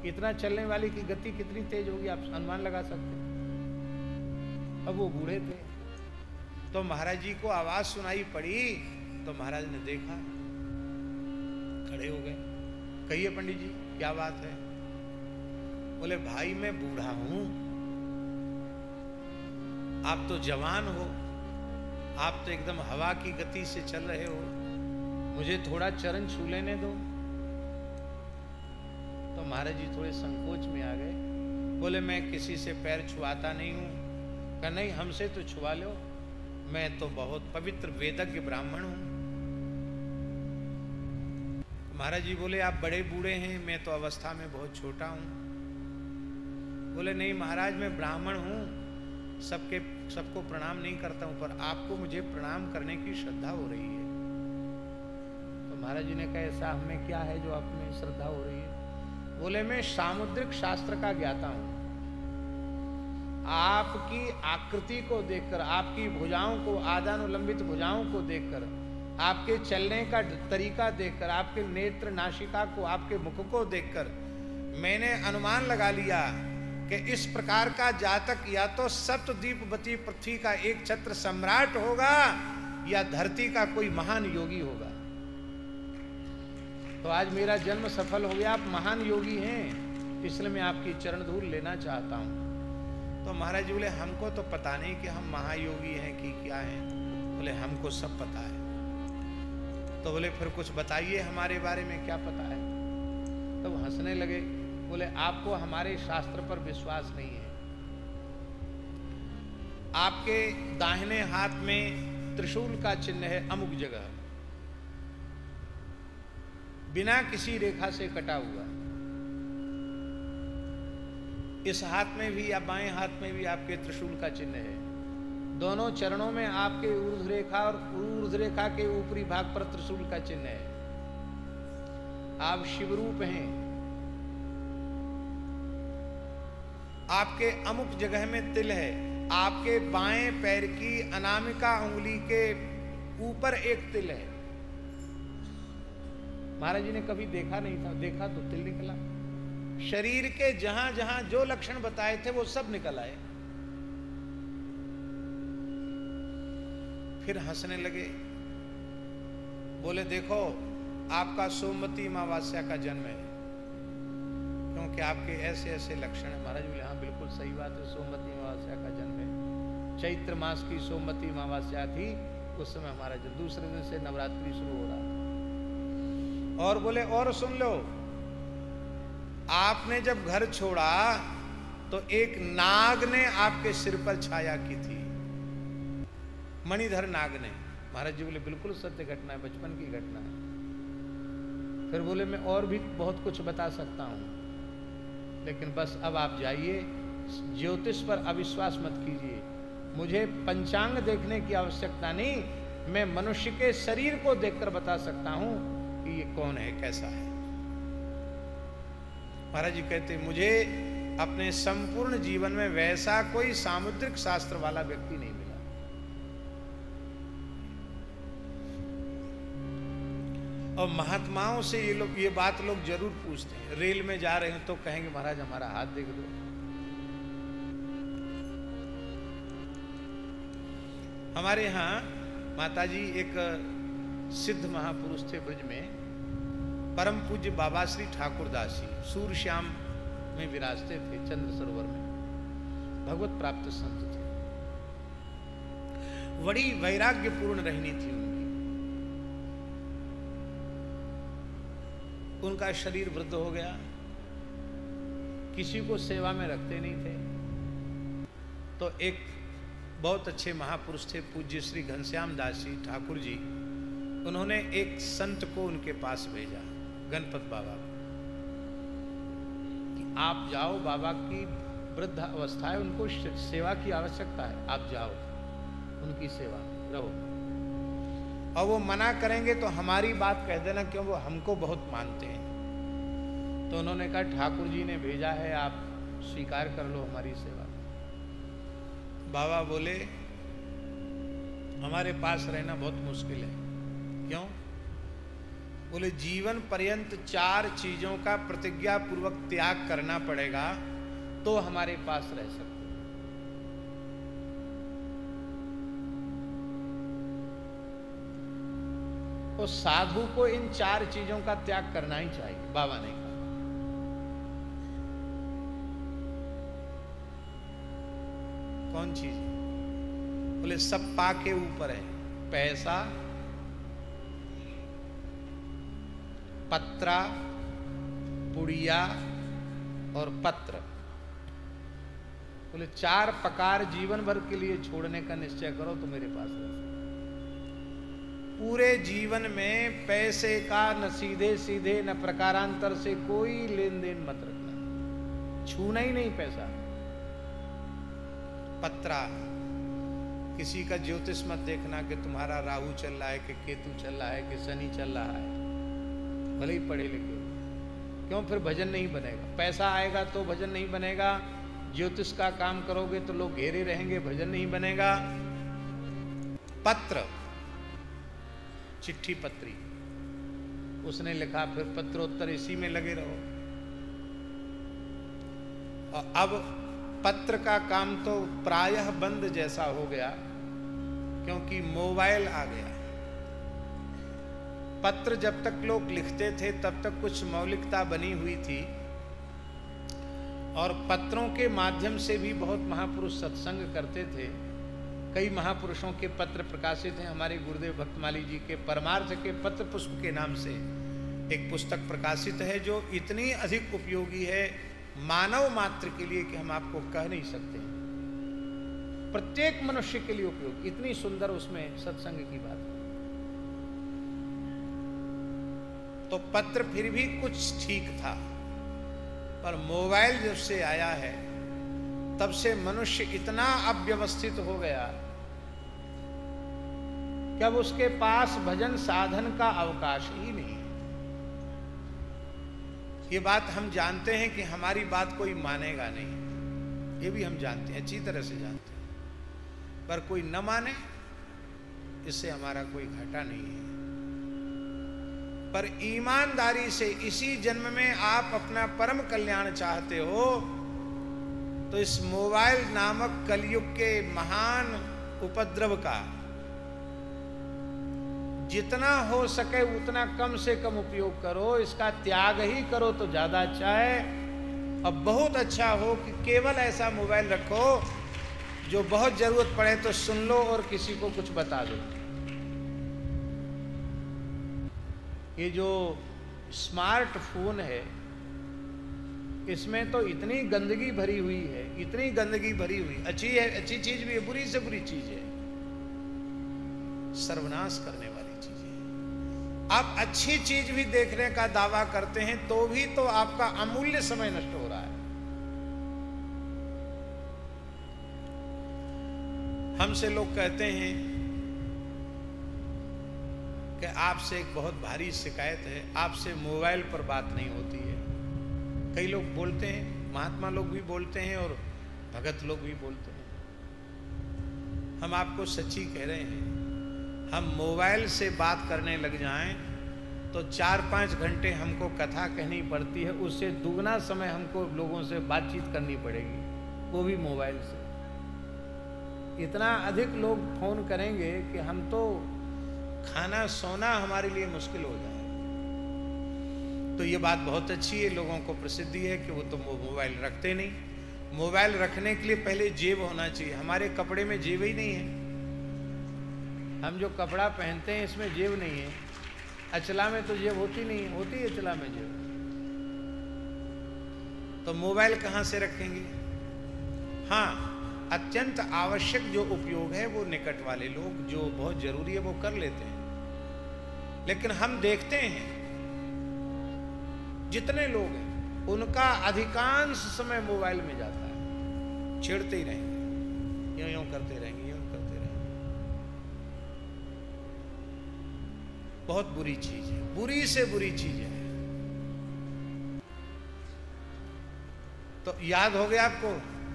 इतना चलने वाली की गति कितनी तेज होगी आप अनुमान लगा सकते। अब वो बूढ़े थे, तो महाराज जी को आवाज सुनाई पड़ी, तो महाराज ने देखा, खड़े हो गए, कहिए पंडित जी क्या बात है। बोले भाई मैं बूढ़ा हूं, आप तो जवान हो, आप तो एकदम हवा की गति से चल रहे हो, मुझे थोड़ा चरण छू लेने दो। तो महाराज जी थोड़े संकोच में आ गए, बोले मैं किसी से पैर छुआता नहीं हूं। कहा नहीं, हमसे तो छुआ लो, मैं तो बहुत पवित्र वेदज्ञ ब्राह्मण हूं। महाराज जी बोले आप बड़े बूढ़े हैं, मैं तो अवस्था में बहुत छोटा हूं। बोले नहीं महाराज, मैं ब्राह्मण हूं, सबको प्रणाम नहीं करता हूं, पर आपको मुझे प्रणाम करने की श्रद्धा हो रही है। तो महाराज जी ने कहा ऐसा हमें क्या है जो आप में श्रद्धा हो रही है। बोले मैं सामुद्रिक शास्त्र का ज्ञाता हूं, आपकी आकृति को देखकर, आपकी भुजाओं को, आदानुलंबित भुजाओं को देखकर, आपके चलने का तरीका देखकर, आपके नेत्र नासिका को, आपके मुख को देखकर मैंने अनुमान लगा लिया कि इस प्रकार का जातक या तो सप्तद्वीपवती पृथ्वी का एक छत्र सम्राट होगा या धरती का कोई महान योगी होगा। तो आज मेरा जन्म सफल हो गया, आप महान योगी हैं, इसलिए मैं आपकी चरण धूल लेना चाहता हूं। तो महाराज जी बोले हमको तो पता नहीं कि हम महायोगी हैं कि क्या हैं। बोले हमको सब पता है। तो बोले फिर कुछ बताइए हमारे बारे में, क्या पता है। तो वो हंसने लगे, बोले आपको हमारे शास्त्र पर विश्वास नहीं है। आपके दाहिने हाथ में त्रिशूल का चिन्ह है अमुक जगह, बिना किसी रेखा से कटा हुआ। इस हाथ में भी या बाएं हाथ में भी आपके त्रिशूल का चिन्ह है। दोनों चरणों में आपके ऊर्ध्व रेखा और ऊर्ध्व रेखा के ऊपरी भाग पर त्रिशूल का चिन्ह है। आप शिवरूप हैं। आपके अमुक जगह में तिल है। आपके बाएं पैर की अनामिका उंगली के ऊपर एक तिल है। महाराज जी ने कभी देखा नहीं था, देखा तो तिल निकला। शरीर के जहां जहां जो लक्षण बताए थे वो सब निकल आए। फिर हंसने लगे, बोले देखो आपका सोमवती अमावस्या का जन्म है, क्योंकि आपके ऐसे ऐसे लक्षण है। महाराज बोले हाँ बिल्कुल सही बात है, सोमवती अमावस्या का जन्म है। चैत्र मास की सोमवती अमावस्या थी, उस समय हमारा जो दूसरे दिन से नवरात्रि शुरू हो रहा था। और बोले और सुन लो, आपने जब घर छोड़ा तो एक नाग ने आपके सिर पर छाया की थी, मणिधर नाग ने। महाराज जी बोले बिल्कुल सत्य घटना है, बचपन की घटना है। फिर बोले मैं और भी बहुत कुछ बता सकता हूं, लेकिन बस अब आप जाइए, ज्योतिष पर अविश्वास मत कीजिए। मुझे पंचांग देखने की आवश्यकता नहीं, मैं मनुष्य के शरीर को देखकर बता सकता हूं कि ये कौन है, कैसा है। महाराज जी कहते मुझे अपने संपूर्ण जीवन में वैसा कोई सामुद्रिक शास्त्र वाला व्यक्ति नहीं मिला। और महात्माओं से ये बात लोग जरूर पूछते हैं। रेल में जा रहे हैं तो कहेंगे महाराज हमारा हाथ देख दो। हमारे यहाँ माताजी एक सिद्ध महापुरुष थे ब्रज में, परम पूज्य बाबा श्री ठाकुरदास जी सूर्यश्याम में विराजते थे, चंद्र सरोवर में भगवत प्राप्त संत थे। बड़ी वैराग्यपूर्ण रहनी थी उनका शरीर वृद्ध हो गया, किसी को सेवा में रखते नहीं थे। तो एक बहुत अच्छे महापुरुष थे पूज्य श्री घनश्याम दास जी ठाकुर जी, उन्होंने एक संत को उनके पास भेजा, गणपत बाबा को, कि आप जाओ, बाबा की वृद्ध अवस्था है, उनको सेवा की आवश्यकता है, आप जाओ उनकी सेवा रहो। और वो मना करेंगे तो हमारी बात कह देना, क्यों वो हमको बहुत मानते हैं। तो उन्होंने कहा ठाकुर जी ने भेजा है, आप स्वीकार कर लो हमारी सेवा। बाबा बोले हमारे पास रहना बहुत मुश्किल है। क्यों? बोले जीवन पर्यंत 4 चीजों का प्रतिज्ञा पूर्वक त्याग करना पड़ेगा तो हमारे पास रह सकते। तो साधु को इन 4 चीजों का त्याग करना ही चाहिए, बाबा ने कहा। कौन चीज? बोले सब पा के ऊपर है, पैसा, पत्रा, पुड़िया और पत्र। बोले 4 प्रकार जीवन भर के लिए छोड़ने का निश्चय करो तो मेरे पास रह। पूरे जीवन में पैसे का न सीधे सीधे न प्रकारांतर से कोई लेन देन मत रखना, छूना ही नहीं पैसा। पत्रा, किसी का ज्योतिष मत देखना कि तुम्हारा राहु चल रहा है कि केतु चल रहा है कि शनि चल रहा है, भले ही पढ़े लिखे। क्यों? फिर भजन नहीं बनेगा। पैसा आएगा तो भजन नहीं बनेगा, ज्योतिष का काम करोगे तो लोग घेरे रहेंगे, भजन नहीं बनेगा। पत्र, चिट्ठी पत्री, उसने लिखा, फिर पत्रोत्तर इसी में लगे रहो। और अब पत्र का काम तो प्रायः बंद जैसा हो गया, क्योंकि मोबाइल आ गया। पत्र जब तक लोग लिखते थे तब तक कुछ मौलिकता बनी हुई थी, और पत्रों के माध्यम से भी बहुत महापुरुष सत्संग करते थे। कई महापुरुषों के पत्र प्रकाशित हैं। हमारे गुरुदेव भक्तमाली जी के परमार्थ के पत्र पुष्प के नाम से एक पुस्तक प्रकाशित है, जो इतनी अधिक उपयोगी है मानव मात्र के लिए कि हम आपको कह नहीं सकते। प्रत्येक मनुष्य के लिए उपयोगी, इतनी सुंदर उसमें सत्संग की बात है। तो पत्र फिर भी कुछ ठीक था, पर मोबाइल जब से आया है तब से मनुष्य इतना अव्यवस्थित हो गया कि अब उसके पास भजन साधन का अवकाश ही नहीं है। ये बात हम जानते हैं कि हमारी बात कोई मानेगा नहीं, ये भी हम जानते हैं, अच्छी तरह से जानते हैं, पर कोई न माने इससे हमारा कोई घाटा नहीं है। पर ईमानदारी से इसी जन्म में आप अपना परम कल्याण चाहते हो तो इस मोबाइल नामक कलयुग के महान उपद्रव का जितना हो सके उतना कम से कम उपयोग करो, इसका त्याग ही करो तो ज्यादा अच्छा है। अब बहुत अच्छा हो कि केवल ऐसा मोबाइल रखो जो बहुत जरूरत पड़े तो सुन लो और किसी को कुछ बता दो। ये जो स्मार्टफोन है इसमें तो इतनी गंदगी भरी हुई है, इतनी गंदगी भरी हुई, अच्छी है, अच्छी चीज भी है, बुरी से बुरी चीज है, सर्वनाश करने वाली चीज है। आप अच्छी चीज भी देखने का दावा करते हैं तो भी तो आपका अमूल्य समय नष्ट हो रहा है। हमसे लोग कहते हैं कि आपसे एक बहुत भारी शिकायत है, आपसे मोबाइल पर बात नहीं होती है। कई लोग बोलते हैं, महात्मा लोग भी बोलते हैं और भगत लोग भी बोलते हैं। हम आपको सच्ची कह रहे हैं, हम मोबाइल से बात करने लग जाएं तो 4-5 घंटे हमको कथा कहनी पड़ती है, उससे दुगना समय हमको लोगों से बातचीत करनी पड़ेगी, वो भी मोबाइल से। इतना अधिक लोग फोन करेंगे कि हम तो खाना सोना हमारे लिए मुश्किल हो जाए। तो ये बात बहुत अच्छी है, लोगों को प्रसिद्धि है कि वो तो मोबाइल रखते नहीं। मोबाइल रखने के लिए पहले जेब होना चाहिए। हमारे कपड़े में जेब ही नहीं है। हम जो कपड़ा पहनते हैं इसमें जेब नहीं है। अचला में तो जेब होती नहीं है, होती है अचला में जेब। तो मोबाइल कहाँ से रखेंगे? हाँ, अत्यंत आवश्यक जो उपयोग है वो निकट वाले लोग, जो बहुत जरूरी है वो कर लेते हैं। लेकिन हम देखते हैं जितने लोग हैं उनका अधिकांश समय मोबाइल में जाता है, छेड़ते ही रहेंगे, यूं यूं करते रहेंगे, यूं करते रहेंगे। बहुत बुरी चीज है, बुरी से बुरी चीज है। तो याद हो गया आपको,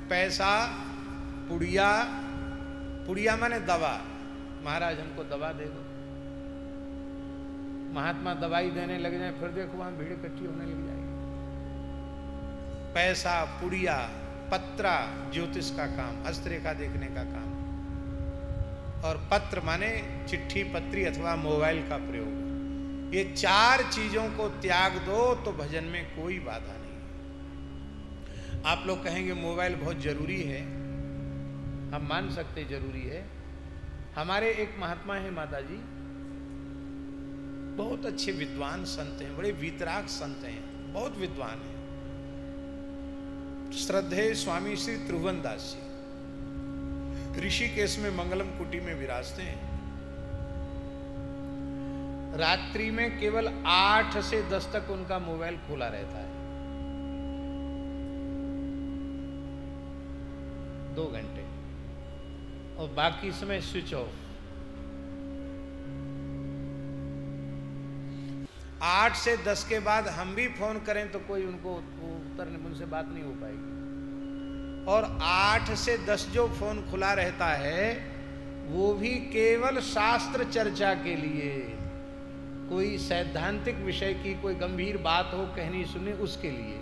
पैसा, पुड़िया, पुड़िया माने दवा। महाराज हमको दवा दे दो, महात्मा दवाई देने लग जाए, फिर देखो वहां भीड़ इकट्ठी होने लग जाएगी। पैसा, पुड़िया, पत्रा, ज्योतिष का काम, हस्तरेखा देखने का काम, और पत्र माने चिट्ठी पत्री अथवा मोबाइल का प्रयोग। ये 4 चीजों को त्याग दो तो भजन में कोई बाधा नहीं। आप लोग कहेंगे मोबाइल बहुत जरूरी है, हम मान सकते जरूरी है। हमारे एक महात्मा है माता जी, बहुत अच्छे विद्वान संत हैं, बड़े वीतराग संत हैं, बहुत विद्वान हैं। श्रद्धेय स्वामी श्री त्रिभुवनदास जी ऋषिकेश में मंगलम कुटी में विराजते हैं। रात्रि में केवल 8 से 10 तक उनका मोबाइल खुला रहता है, 2 घंटे, और बाकी समय स्विच ऑफ। 8 से 10 के बाद हम भी फोन करें तो कोई उनको उत्तर, उनसे बात नहीं हो पाएगी। और 8 से 10 जो फोन खुला रहता है वो भी केवल शास्त्र चर्चा के लिए, कोई सैद्धांतिक विषय की कोई गंभीर बात हो कहनी सुनी उसके लिए।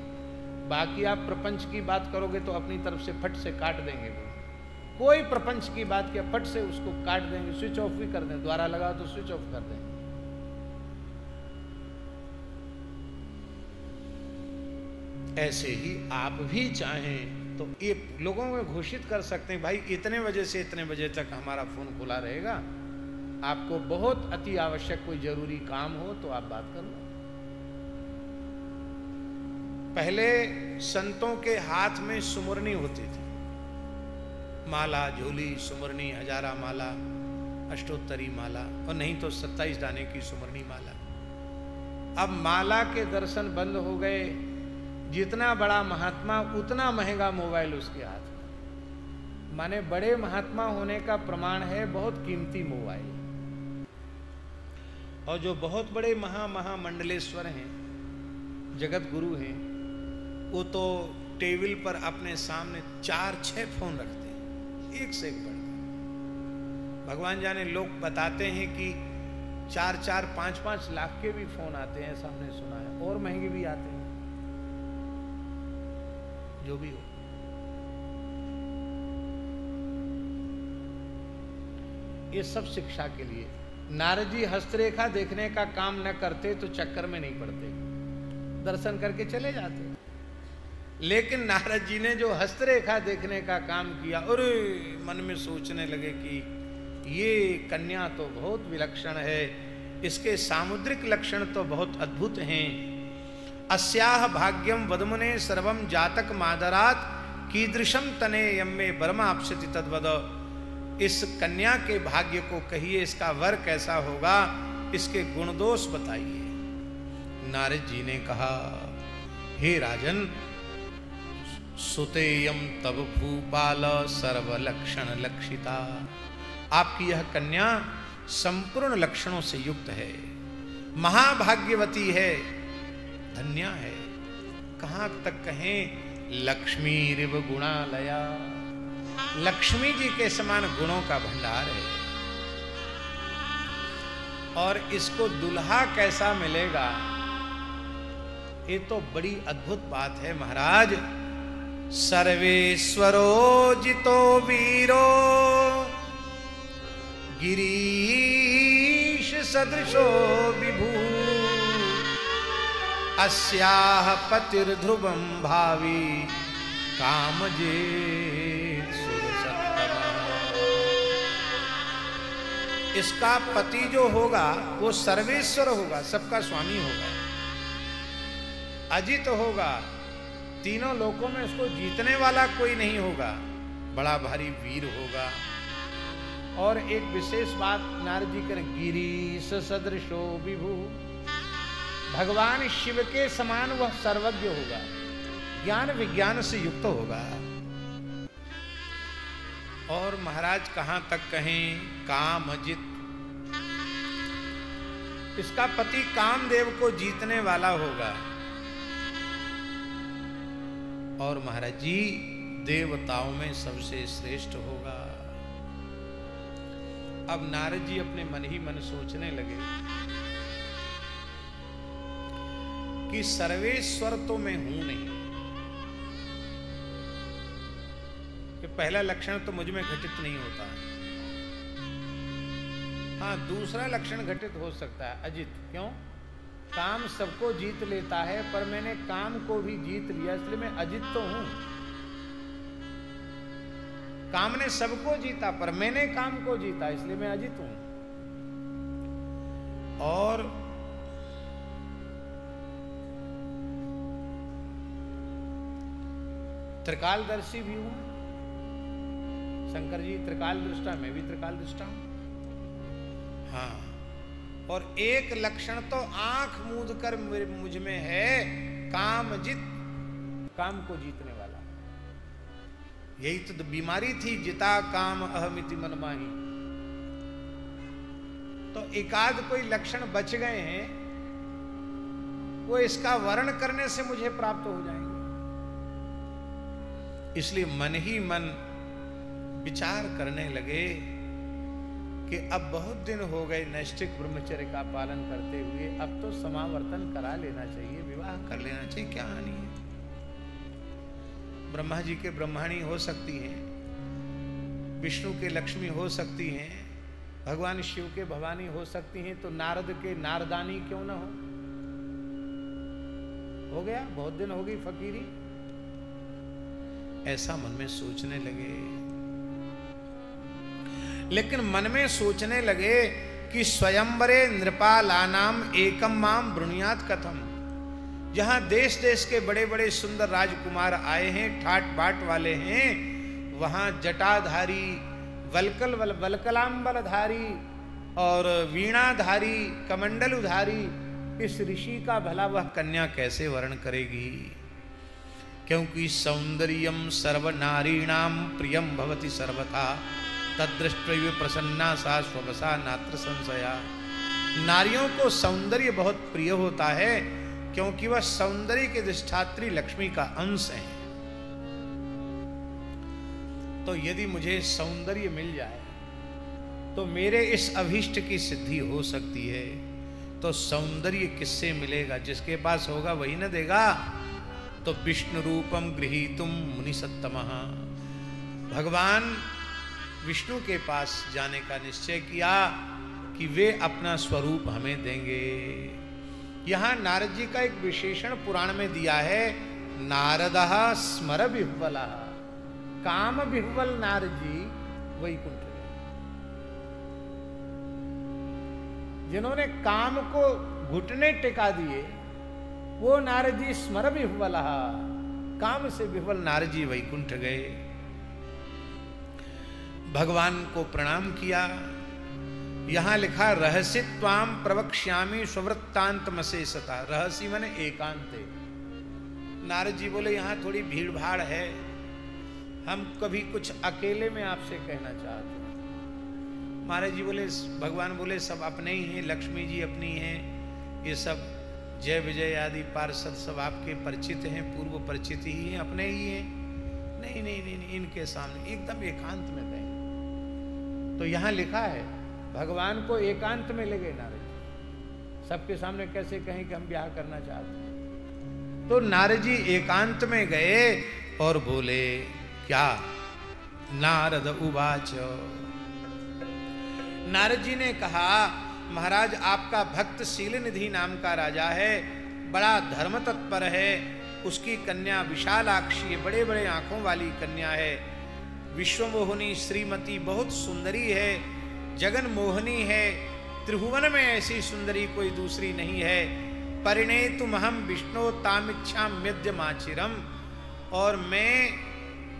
बाकी आप प्रपंच की बात करोगे तो अपनी तरफ से फट से काट देंगे। वो कोई प्रपंच की बात किया फट से उसको काट देंगे, स्विच ऑफ भी कर दें, द्वारा लगाओ तो स्विच ऑफ कर देंगे। ऐसे ही आप भी चाहें तो ये लोगों में घोषित कर सकते हैं, भाई इतने बजे से इतने बजे तक हमारा फोन खुला रहेगा, आपको बहुत अति आवश्यक कोई जरूरी काम हो तो आप बात कर लो। पहले संतों के हाथ में सुमरनी होती थी, माला, झोली, सुमरनी, हजारा माला, अष्टोत्तरी माला, और नहीं तो 27 दाने की सुमरनी माला। अब माला के दर्शन बंद हो गए। जितना बड़ा महात्मा उतना महंगा मोबाइल उसके हाथ में। माने बड़े महात्मा होने का प्रमाण है बहुत कीमती मोबाइल। और जो बहुत बड़े महामंडलेश्वर हैं, जगत गुरु हैं, वो तो टेबल पर अपने सामने 4-6 फोन रखते हैं, एक से एक बढ़कर। भगवान जाने, लोग बताते हैं कि 4-4, 5-5 लाख के भी फोन आते हैं, ऐसा हमने सुना है, और महंगे भी आते हैं। जो भी हो, ये सब शिक्षा के लिए। नारद जी हस्तरेखा देखने का काम न करते तो चक्कर में नहीं पड़ते, दर्शन करके चले जाते। लेकिन नारद जी ने जो हस्तरेखा देखने का काम किया, और मन में सोचने लगे कि ये कन्या तो बहुत विलक्षण है, इसके सामुद्रिक लक्षण तो बहुत अद्भुत हैं। अस्याह भाग्यम वदमुने सर्वम जातक मादरात कीदृशम तने यम्मे बर्माप्स्यति तद्वद। इस कन्या के भाग्य को कहिए, इसका वर कैसा होगा, इसके गुण दोष बताइए। नारद जी ने कहा, हे राजन, सुतेयम तब भूपाल सर्वलक्षण लक्षिता। आपकी यह कन्या संपूर्ण लक्षणों से युक्त है, महाभाग्यवती है, धन्य है। कहां तक कहें, लक्ष्मी रिव गुणालया, लक्ष्मी जी के समान गुणों का भंडार है। और इसको दुल्हा कैसा मिलेगा, ये तो बड़ी अद्भुत बात है महाराज। सर्वेश्वरो जितो वीरो गिरीश सदृशो विभू। अस्याह पतिर्ध्रुवं भावी कामजेत सुरसत्तमा। इसका पति जो होगा वो सर्वेश्वर होगा, सबका स्वामी होगा, अजित होगा, तीनों लोकों में उसको जीतने वाला कोई नहीं होगा, बड़ा भारी वीर होगा। और एक विशेष बात नारद जी करें, गिरीश सदृशो विभू, भगवान शिव के समान वह सर्वज्ञ होगा, ज्ञान विज्ञान से युक्त होगा। और महाराज कहां तक कहें, कामजित, इसका पति कामदेव को जीतने वाला होगा। और महाराज जी देवताओं में सबसे श्रेष्ठ होगा। अब नारद जी अपने मन ही मन सोचने लगे कि सर्वेश्वर तो मैं हूं नहीं, कि पहला लक्षण तो मुझ में घटित नहीं होता। हाँ, दूसरा लक्षण घटित हो सकता है, अजित। क्यों? काम सबको जीत लेता है, पर मैंने काम को भी जीत लिया, इसलिए मैं अजित तो हूं। काम ने सबको जीता, पर मैंने काम को जीता, इसलिए मैं अजित हूं। और त्रिकालदर्शी भी हूं। शंकर जी त्रिकाल दृष्टा, मैं भी त्रिकाल दृष्टा हूं। हाँ, और एक लक्षण तो आंख मूंद कर मुझ में है, कामजित, काम को जीतने वाला। यही तो बीमारी थी, जिता काम अहमिति मनमाही। तो एकाध कोई लक्षण बच गए हैं, वो इसका वर्ण करने से मुझे प्राप्त हो जाएंगे। इसलिए मन ही मन विचार करने लगे कि अब बहुत दिन हो गए नैष्ठिक ब्रह्मचर्य का पालन करते हुए, अब तो समावर्तन करा लेना चाहिए, विवाह कर लेना चाहिए, क्या हानि है। ब्रह्मा जी के ब्रह्माणी हो सकती हैं, विष्णु के लक्ष्मी हो सकती हैं, भगवान शिव के भवानी हो सकती हैं, तो नारद के नारदानी क्यों ना हो गया, बहुत दिन हो गई फकीरी। ऐसा मन में सोचने लगे। लेकिन मन में सोचने लगे कि स्वयंवरे नृपालानाम एकम माम ब्रुणियात कथम। जहां देश देश के बड़े बड़े सुंदर राजकुमार आए हैं, ठाट बाट वाले हैं, वहां जटाधारी, वलकलांबलधारी और वीणाधारी, कमंडलुधारी इस ऋषि का भला वह कन्या कैसे वर्ण करेगी। क्योंकि सौंदर्यम सर्वनारीणाम प्रियम भवति सर्वथा, तदृष्ट्वैव प्रसन्ना सा स्ववसा नात्र संशया। नारियों को सौंदर्य बहुत प्रिय होता है क्योंकि वह सौंदर्य के अधिष्ठात्री लक्ष्मी का अंश है। तो यदि मुझे सौंदर्य मिल जाए तो मेरे इस अभीष्ट की सिद्धि हो सकती है। तो सौंदर्य किससे मिलेगा? जिसके पास होगा वही न देगा। तो विष्णु रूपम गृहीतुम मुनि सत्तमः, भगवान विष्णु के पास जाने का निश्चय किया कि वे अपना स्वरूप हमें देंगे। यहां नारद जी का एक विशेषण पुराण में दिया है, नारदः स्मर विह्वलः, काम विह्वल नारद जी वैकुंठ गए। जिन्होंने काम को घुटने टिका दिए वो नारद जी स्मर विह्वलः, काम से विह्वल नारद जी वैकुंठ गए। भगवान को प्रणाम किया। यहां लिखा रहस्य त्वाम प्रवक्ष्यामि स्ववृत्तांत मशेषता, रहस्य माने एकांते। नारद जी बोले यहां थोड़ी भीड़ भाड़ है, हम कभी कुछ अकेले में आपसे कहना चाहते हैं। महाराज जी बोले, भगवान बोले सब अपने ही हैं, लक्ष्मी जी अपनी हैं, ये सब जय विजय आदि पार्षद सब आपके परिचित हैं, पूर्व परिचित ही हैं, अपने ही हैं। नहीं नहीं नहीं, नहीं इनके सामने एकदम एकांत में गए। तो यहां लिखा है भगवान को एकांत में ले गए नारद जी, सबके सामने कैसे कहें कि हम ब्याह करना चाहते हैं। तो नारद जी एकांत में गए और बोले क्या? नारद उवाच, नारद जी ने कहा महाराज आपका भक्त शील निधि नाम का राजा है, बड़ा धर्म तत्पर है, उसकी कन्या विशालाक्षी है, बड़े बड़े आंखों वाली कन्या है, विश्वमोहिनी श्रीमती बहुत सुंदरी है, जगन मोहनी है, त्रिभुवन में ऐसी सुंदरी कोई दूसरी नहीं है। परिणेतुम हम विष्णु तामिच्छाम यद्यमाचिरम, और मैं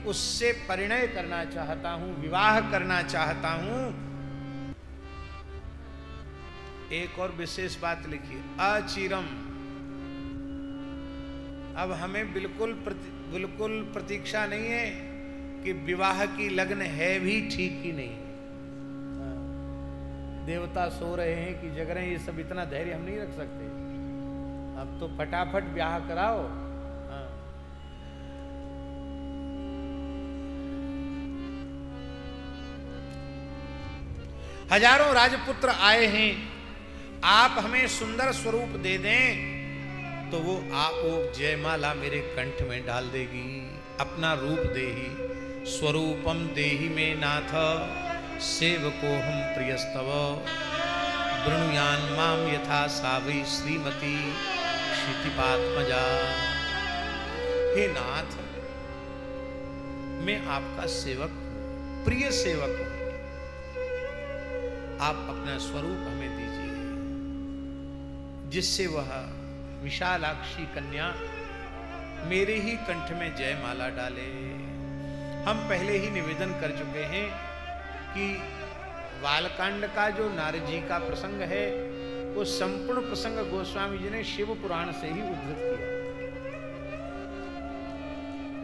उससे परिणय करना चाहता हूं, विवाह करना चाहता हूं। एक और विशेष बात लिखिए, अचिरम। अब हमें बिल्कुल प्रतीक्षा नहीं है कि विवाह की लग्न है भी ठीक ही नहीं। देवता सो रहे हैं कि जग रहे हैं, ये सब इतना धैर्य हम नहीं रख सकते। अब तो फटाफट ब्याह कराओ। हजारों राजपुत्र आए हैं, आप हमें सुंदर स्वरूप दे दें तो वो जयमाला मेरे कंठ में डाल देगी, अपना रूप देही। स्वरूपम देहि में नाथ सेवको हम प्रियस्तव, वृणुयान माम यथा सावै श्रीमती क्षितिपात्मजा। हे नाथ, मैं आपका सेवक हूं, प्रिय सेवक हूं, आप अपना स्वरूप हमें दीजिए जिससे वह विशालाक्षी कन्या मेरे ही कंठ में जयमाला डाले। हम पहले ही निवेदन कर चुके हैं कि बालकांड का जो नारद जी का प्रसंग है वो संपूर्ण प्रसंग गोस्वामी जी ने शिव पुराण से ही उद्धृत किया,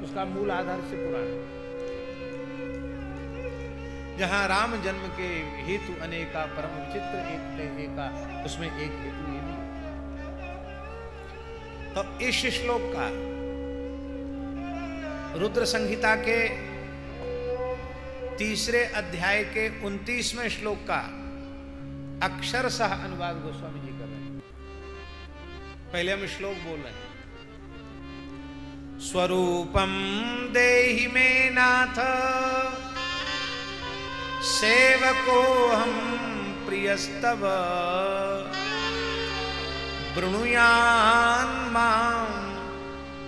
उसका मूल आधार से पुराण है। जहां राम जन्म के हेतु अनेका परम विचित्र एका, उसमें एक हेतु ये भी। तो इस श्लोक का रुद्र संहिता के 3 अध्याय के 29वें श्लोक का अक्षरशः अनुवाद गोस्वामी जी कर रहे हैं। पहले हम श्लोक बोल रहे हैं। स्वरूपम देहि मे नाथ सेवको हम प्रियस्तव, वृणुयान मां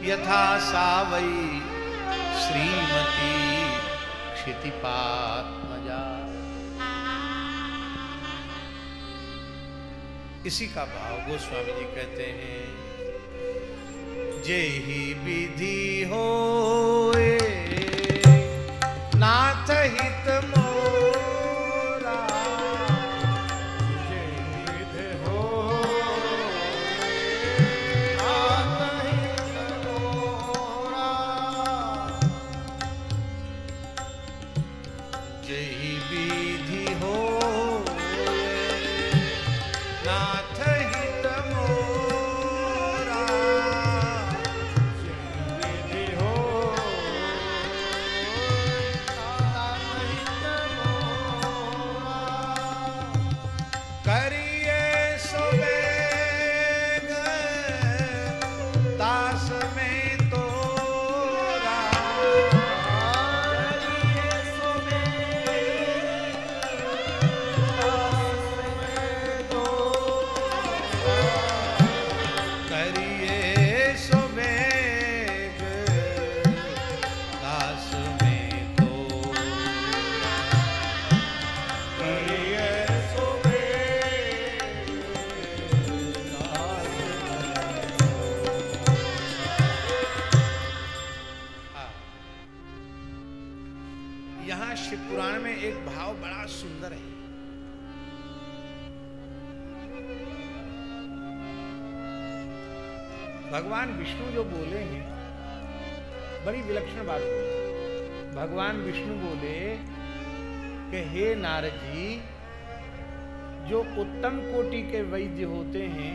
यथा सावै श्रीमती क्षितिपात्मजा। इसी का भाव गोस्वामी जी कहते हैं, जेहि विधि होए नाथ हित मोरा, जेहि विधि होए नाथ हित मोरा, जेहि विधि होए यहां शिव पुराण में एक भाव बड़ा सुंदर है। भगवान विष्णु जो बोले हैं, बड़ी विलक्षण बात बोले। भगवान विष्णु बोले कि हे नारद जी, जो उत्तम कोटि के वैद्य होते हैं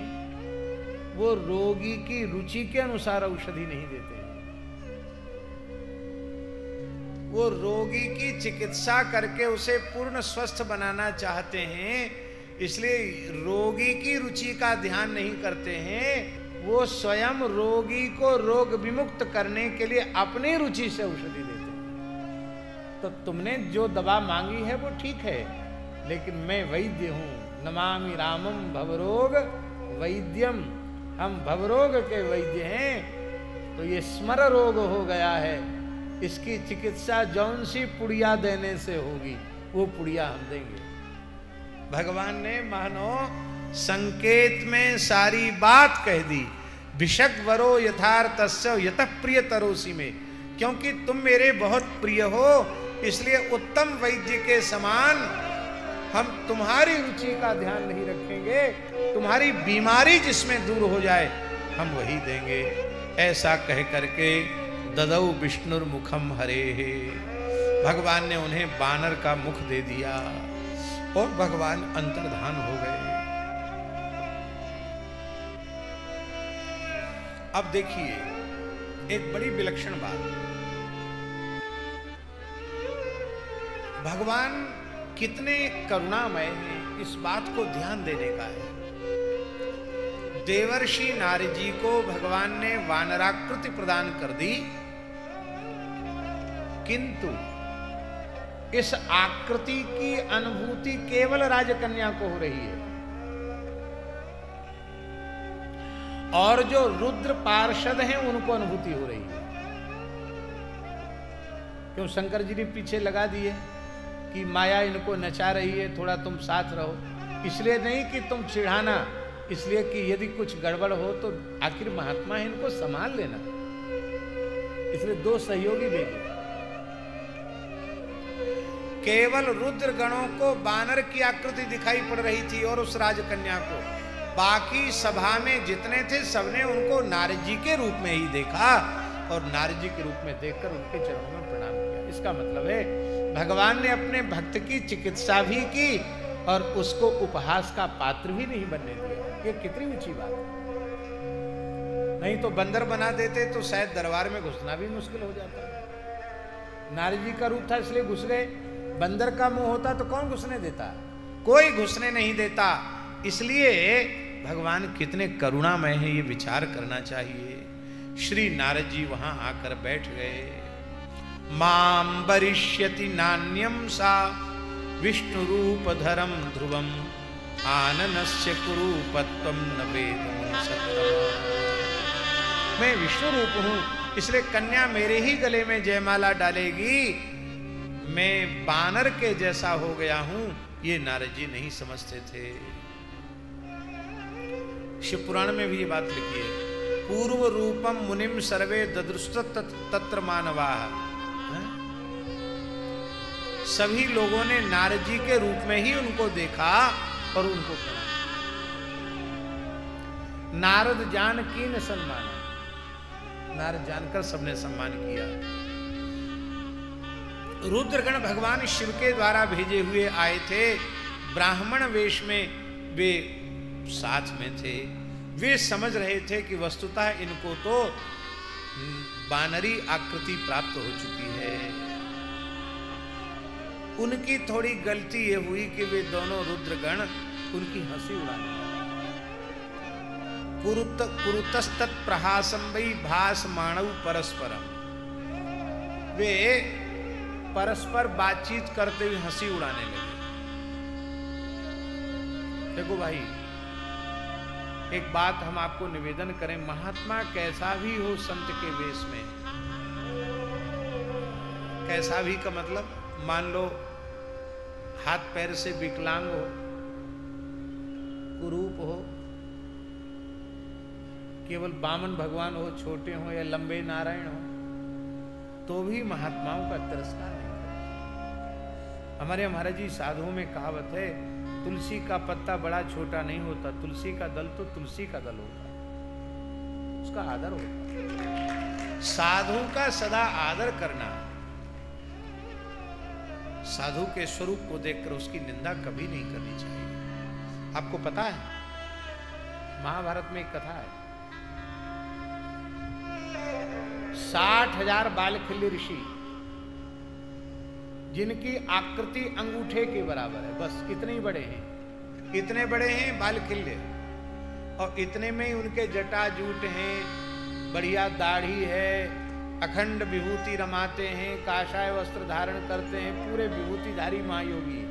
वो रोगी की रुचि के अनुसार औषधि नहीं देते। वो रोगी की चिकित्सा करके उसे पूर्ण स्वस्थ बनाना चाहते हैं, इसलिए रोगी की रुचि का ध्यान नहीं करते हैं। वो स्वयं रोगी को रोग विमुक्त करने के लिए अपनी रुचि से औषधि देते हैं। तो तुमने जो दवा मांगी है वो ठीक है, लेकिन मैं वैद्य हूं। नमामि रामम भवरोग वैद्यम, हम भवरोग के वैद्य हैं। तो ये स्मर रोग हो गया है, इसकी चिकित्सा जौन सी पुड़िया देने से होगी वो पुड़िया हम देंगे। भगवान ने मानो संकेत में सारी बात कह दी। भिषक वरो यथार्थस्य यतः प्रिय तरोसी में, क्योंकि तुम मेरे बहुत प्रिय हो, इसलिए उत्तम वैद्य के समान हम तुम्हारी रुचि का ध्यान नहीं रखेंगे। तुम्हारी बीमारी जिसमें दूर हो जाए हम वही देंगे। ऐसा कह करके ददौ विष्णुर्मुखम हरे, भगवान ने उन्हें बानर का मुख दे दिया और भगवान अंतर्धान हो गए। अब देखिए एक बड़ी विलक्षण बात, भगवान कितने करुणामय हैं, इस बात को ध्यान देने का है। देवर्षि नारद जी को भगवान ने वानराकृति प्रदान कर दी, किंतु इस आकृति की अनुभूति केवल राजकन्या को हो रही है, और जो रुद्र पार्षद हैं उनको अनुभूति हो रही है। क्यों शंकर जी ने पीछे लगा दिए कि माया इनको नचा रही है, थोड़ा तुम साथ रहो। इसलिए नहीं कि तुम चिढ़ाना, इसलिए कि यदि कुछ गड़बड़ हो तो आखिर महात्मा है, इनको संभाल लेना। इसलिए दो सहयोगी भेजे। केवल रुद्र गणों को बानर की आकृति दिखाई पड़ रही थी और उस राजकन्या को, बाकी सभा में जितने थे सबने उनको नारद जी के रूप में ही देखा और नारद जी के रूप में देखकर उनके चरणों में प्रणाम किया। इसका मतलब है भगवान ने अपने भक्त की चिकित्सा भी की और उसको उपहास का पात्र भी नहीं बनने दिया। ये कितनी ऊंची बात है। नहीं तो बंदर बना देते तो शायद दरबार में घुसना भी मुश्किल हो जाता। नारद जी का रूप था इसलिए घुस गए, बंदर का मुंह होता तो कौन घुसने देता? कोई घुसने नहीं देता। इसलिए भगवान कितने करुणामय हैं, ये विचार करना चाहिए। श्री नारद जी वहां आकर बैठ गए। मां वरिष्यति नान्यम सा विष्णु रूप धरम ध्रुवम आननस्य कुरूपत्वम न वेद सत्तम। मैं विष्णु रूप हूं, इसलिए कन्या मेरे ही गले में जयमाला डालेगी। मैं बानर के जैसा हो गया हूं, ये नारद जी नहीं समझते थे। शिव पुराण में भी ये बात लिखी है, पूर्व रूपम मुनिम सर्वे ददृष्ट तत्र मानवा। सभी लोगों ने नारद जी के रूप में ही उनको देखा और उनको प्रणाम। नारद जान की न सम्मान, नारद जानकर सबने सम्मान किया। रुद्रगण भगवान शिव के द्वारा भेजे हुए आए थे, ब्राह्मण वेश में वे साथ में थे। वे समझ रहे थे कि वस्तुतः इनको तो बानरी आकृति प्राप्त हो चुकी है। उनकी थोड़ी गलती ये हुई कि वे दोनों रुद्रगण उनकी हंसी उड़ाने कुरुतस्तत् प्रहासं वै भासमाणौ परस्परम। वे परस्पर बातचीत करते हुए हंसी उड़ाने लगे। देखो भाई, एक बात हम आपको निवेदन करें, महात्मा कैसा भी हो संत के वेश में, कैसा भी का मतलब मान लो हाथ पैर से विकलांग हो, कुरूप हो, केवल बामन भगवान हो, छोटे हो या लंबे नारायण हो, तो भी महात्माओं का तिरस्कार नहीं करते। हमारे महाराज जी साधुओं में कहावत है, तुलसी का पत्ता बड़ा छोटा नहीं होता, तुलसी का दल तो तुलसी का दल होता है, उसका आदर होता है। साधु का सदा आदर करना, साधु के स्वरूप को देखकर उसकी निंदा कभी नहीं करनी चाहिए। आपको पता है महाभारत में एक कथा है, 60,000 बालखिल्य ऋषि जिनकी आकृति अंगूठे के बराबर है, बस इतने ही बड़े हैं, इतने बड़े हैं बालखिल्य, और इतने में ही उनके जटाजूट हैं, बढ़िया दाढ़ी है, अखंड विभूति रमाते हैं, काषाय वस्त्र धारण करते हैं, पूरे विभूतिधारी महायोगी,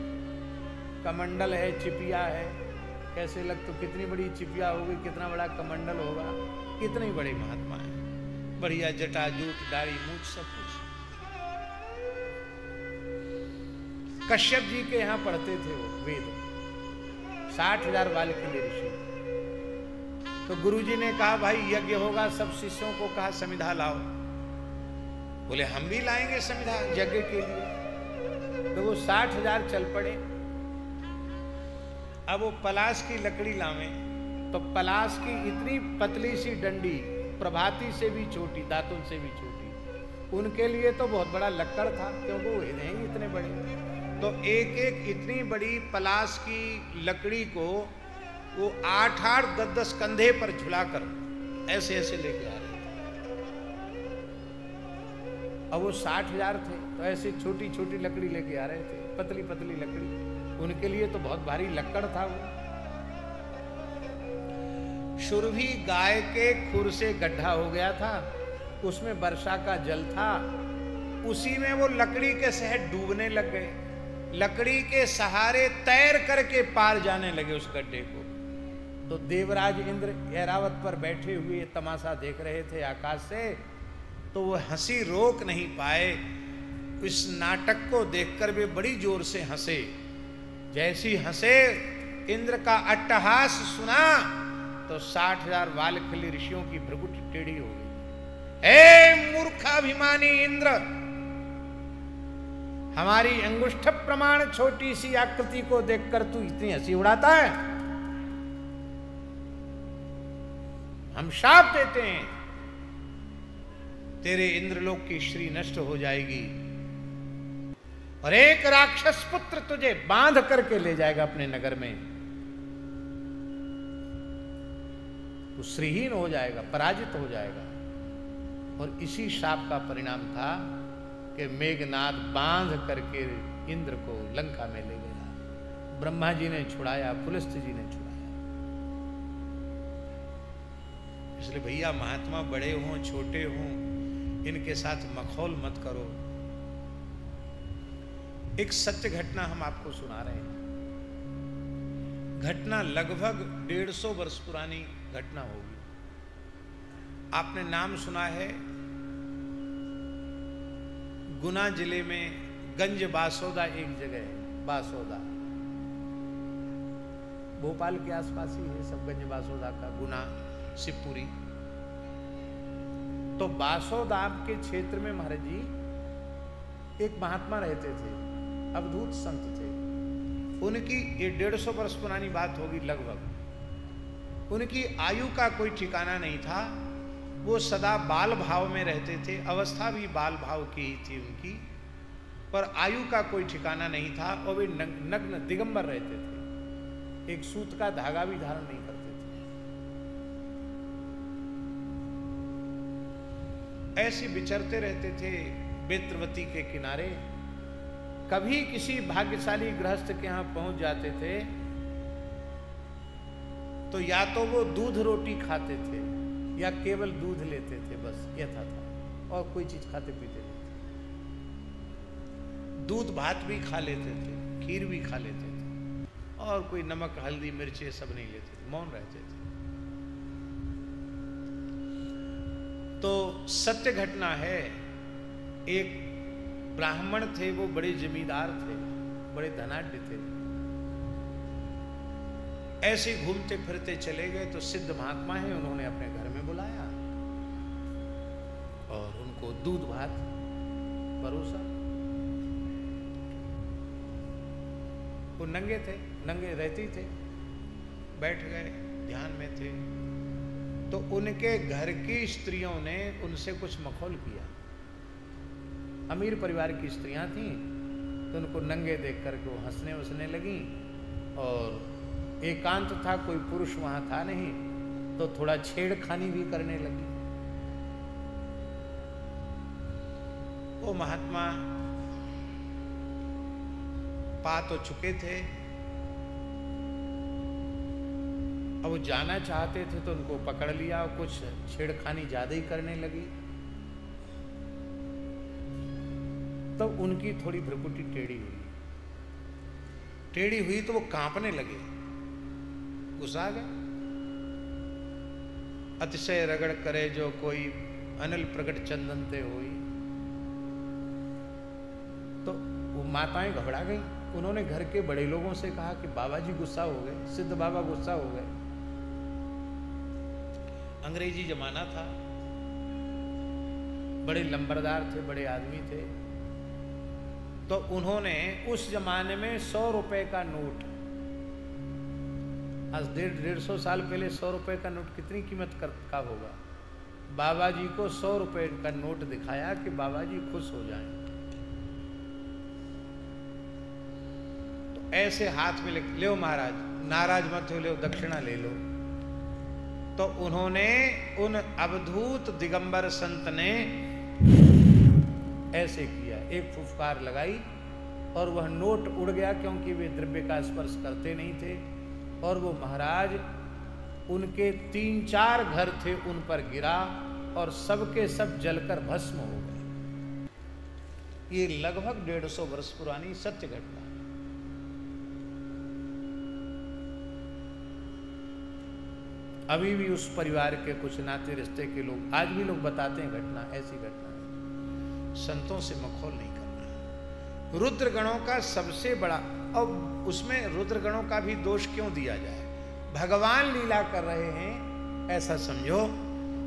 कमंडल है, चिपिया है, कैसे लग तो कितनी बड़ी चिपिया होगी, कितना बड़ा कमंडल होगा, कितने ही बड़े महात्मा हैं, बढ़िया जटाजूट दाढ़ी मूछ सब कुछ। कश्यप जी के यहां पढ़ते थे वो वेद, 60,000 बालखिल्य ऋषि। तो गुरुजी ने कहा भाई यज्ञ होगा, सब शिष्यों को कहा समिधा लाओ, बोले हम भी लाएंगे समिधा यज्ञ के लिए। तो वो 60,000 चल पड़े। अब वो पलाश की लकड़ी लावे, तो पलाश की इतनी पतली सी डंडी, प्रभाती से भी छोटी, दातुन से भी छोटी, उनके लिए तो बहुत बड़ा लक्कड़ था, क्योंकि वो नहीं इतने बड़े। तो एक एक इतनी बड़ी पलाश की लकड़ी को वो 8-8, 10-10 कंधे पर झुलाकर ऐसे ऐसे लेके आ रहे थे। अब वो 60,000 थे, तो ऐसे छोटी छोटी लकड़ी लेके आ रहे थे, पतली पतली लकड़ी, उनके लिए तो बहुत भारी लक्कड़ था वो। सुरभि गाय के खुर से गड्ढा हो गया था, उसमें वर्षा का जल था, उसी में वो लकड़ी के सहज डूबने लग गए, लकड़ी के सहारे तैर करके पार जाने लगे उस गड्ढे को। तो देवराज इंद्र ऐरावत पर बैठे हुए तमाशा देख रहे थे आकाश से, तो वो हंसी रोक नहीं पाए। इस नाटक को देखकर वे बड़ी जोर से हंसे। जैसी हंसे, इंद्र का अट्टहास सुना तो 60,000 बालखिल्य ऋषियों की भ्रुकुटी टेढ़ी हो गई। हे मूर्खाभिमानी इंद्र, हमारी अंगुष्ठ प्रमाण छोटी सी आकृति को देखकर तू इतनी हंसी उड़ाता है? हम शाप देते हैं, तेरे इंद्रलोक की श्री नष्ट हो जाएगी और एक राक्षस पुत्र तुझे बांध करके ले जाएगा अपने नगर में, तू श्रीहीन हो जाएगा, पराजित हो जाएगा। और इसी शाप का परिणाम था कि मेघनाद बांध करके इंद्र को लंका में ले गया। ब्रह्मा जी ने छुड़ाया, पुलस्त्य जी ने छुड़ाया। इसलिए भैया महात्मा बड़े हों छोटे हों, इनके साथ मखौल मत करो। एक सत्य घटना हम आपको सुना रहे हैं। घटना लगभग 150 वर्ष पुरानी घटना होगी। आपने नाम सुना है, गुना जिले में गंज बासोदा एक जगह है, बासोदा भोपाल के आसपास ही है सब, गंज बासोदा का, गुना शिवपुरी। तो बासोदा के क्षेत्र में महाराज जी एक महात्मा रहते थे, अवधूत संत थे। उनकी ये 150 वर्ष पुरानी बात होगी लगभग। उनकी आयु का कोई ठिकाना नहीं था, वो सदा बाल भाव में रहते थे, अवस्था भी बाल भाव की ही थी उनकी, पर आयु का कोई ठिकाना नहीं था। और वे नग्न दिगंबर रहते थे, एक सूत का धागा भी धारण नहीं करते थे। ऐसे विचरते रहते थे बेत्रवती के किनारे। कभी किसी भाग्यशाली गृहस्थ के यहां पहुंच जाते थे तो या तो वो दूध रोटी खाते थे या केवल दूध लेते थे, बस यह था, और कोई चीज खाते पीते नहीं थे। दूध भात भी खा लेते थे, खीर भी खा लेते थे, और कोई नमक हल्दी मिर्च ये सब नहीं लेते थे, मौन रहते थे। तो सत्य घटना है, एक ब्राह्मण थे, वो बड़े जमींदार थे, बड़े धनाढ्य थे। ऐसे घूमते फिरते चले गए तो सिद्ध महात्मा है, उन्होंने अपने घर में बुलाया और उनको दूध भात परोसा। वो नंगे थे, नंगे रहते ही थे, बैठ गए, ध्यान में थे। तो उनके घर की स्त्रियों ने उनसे कुछ मखौल किया। अमीर परिवार की स्त्रियां थीं, तो उनको नंगे देख करके वो हंसने वसने लगी। और एकांत था, कोई पुरुष वहां था नहीं, तो थोड़ा छेड़खानी भी करने लगी। वो महात्मा पा तो चुके थे, अब वो जाना चाहते थे तो उनको पकड़ लिया और कुछ छेड़खानी ज्यादा ही करने लगी। तो उनकी थोड़ी भ्रुकुटी टेढ़ी हुई तो वो कांपने लगे, गुस्सा आ गए। अतिशय रगड़ करे जो कोई अनिल प्रगट चंदन ते होई। तो वो माताएं घबरा गई। उन्होंने घर के बड़े लोगों से कहा कि बाबा जी गुस्सा हो गए, सिद्ध बाबा गुस्सा हो गए। अंग्रेजी जमाना था, बड़े लंबरदार थे, बड़े आदमी थे। तो उन्होंने उस जमाने में 100 रुपए का नोट, आज 150 साल पहले 100 रुपए का नोट कितनी कीमत का होगा, बाबा जी को 100 रुपए का नोट दिखाया कि बाबा जी खुश हो जाएं। तो ऐसे हाथ में ले महाराज, नाराज मत हो, ले दक्षिणा ले लो। तो उन्होंने उन अवधूत दिगंबर संत ने ऐसे किया, एक फुफकार लगाई और वह नोट उड़ गया, क्योंकि वे द्रव्य का स्पर्श करते नहीं थे। और वो महाराज, उनके 3-4 घर थे, उन पर गिरा और सबके सब जलकर भस्म हो गए। ये लगभग 150 वर्ष पुरानी सत्य घटना। अभी भी उस परिवार के कुछ नाते रिश्ते के लोग, आज भी लोग बताते हैं घटना, ऐसी घटना है। संतों से मखौल नहीं करना है। रुद्रगणों का सबसे बड़ा, और उसमें रुद्रगणों का भी दोष क्यों दिया जाए? भगवान लीला कर रहे हैं ऐसा समझो,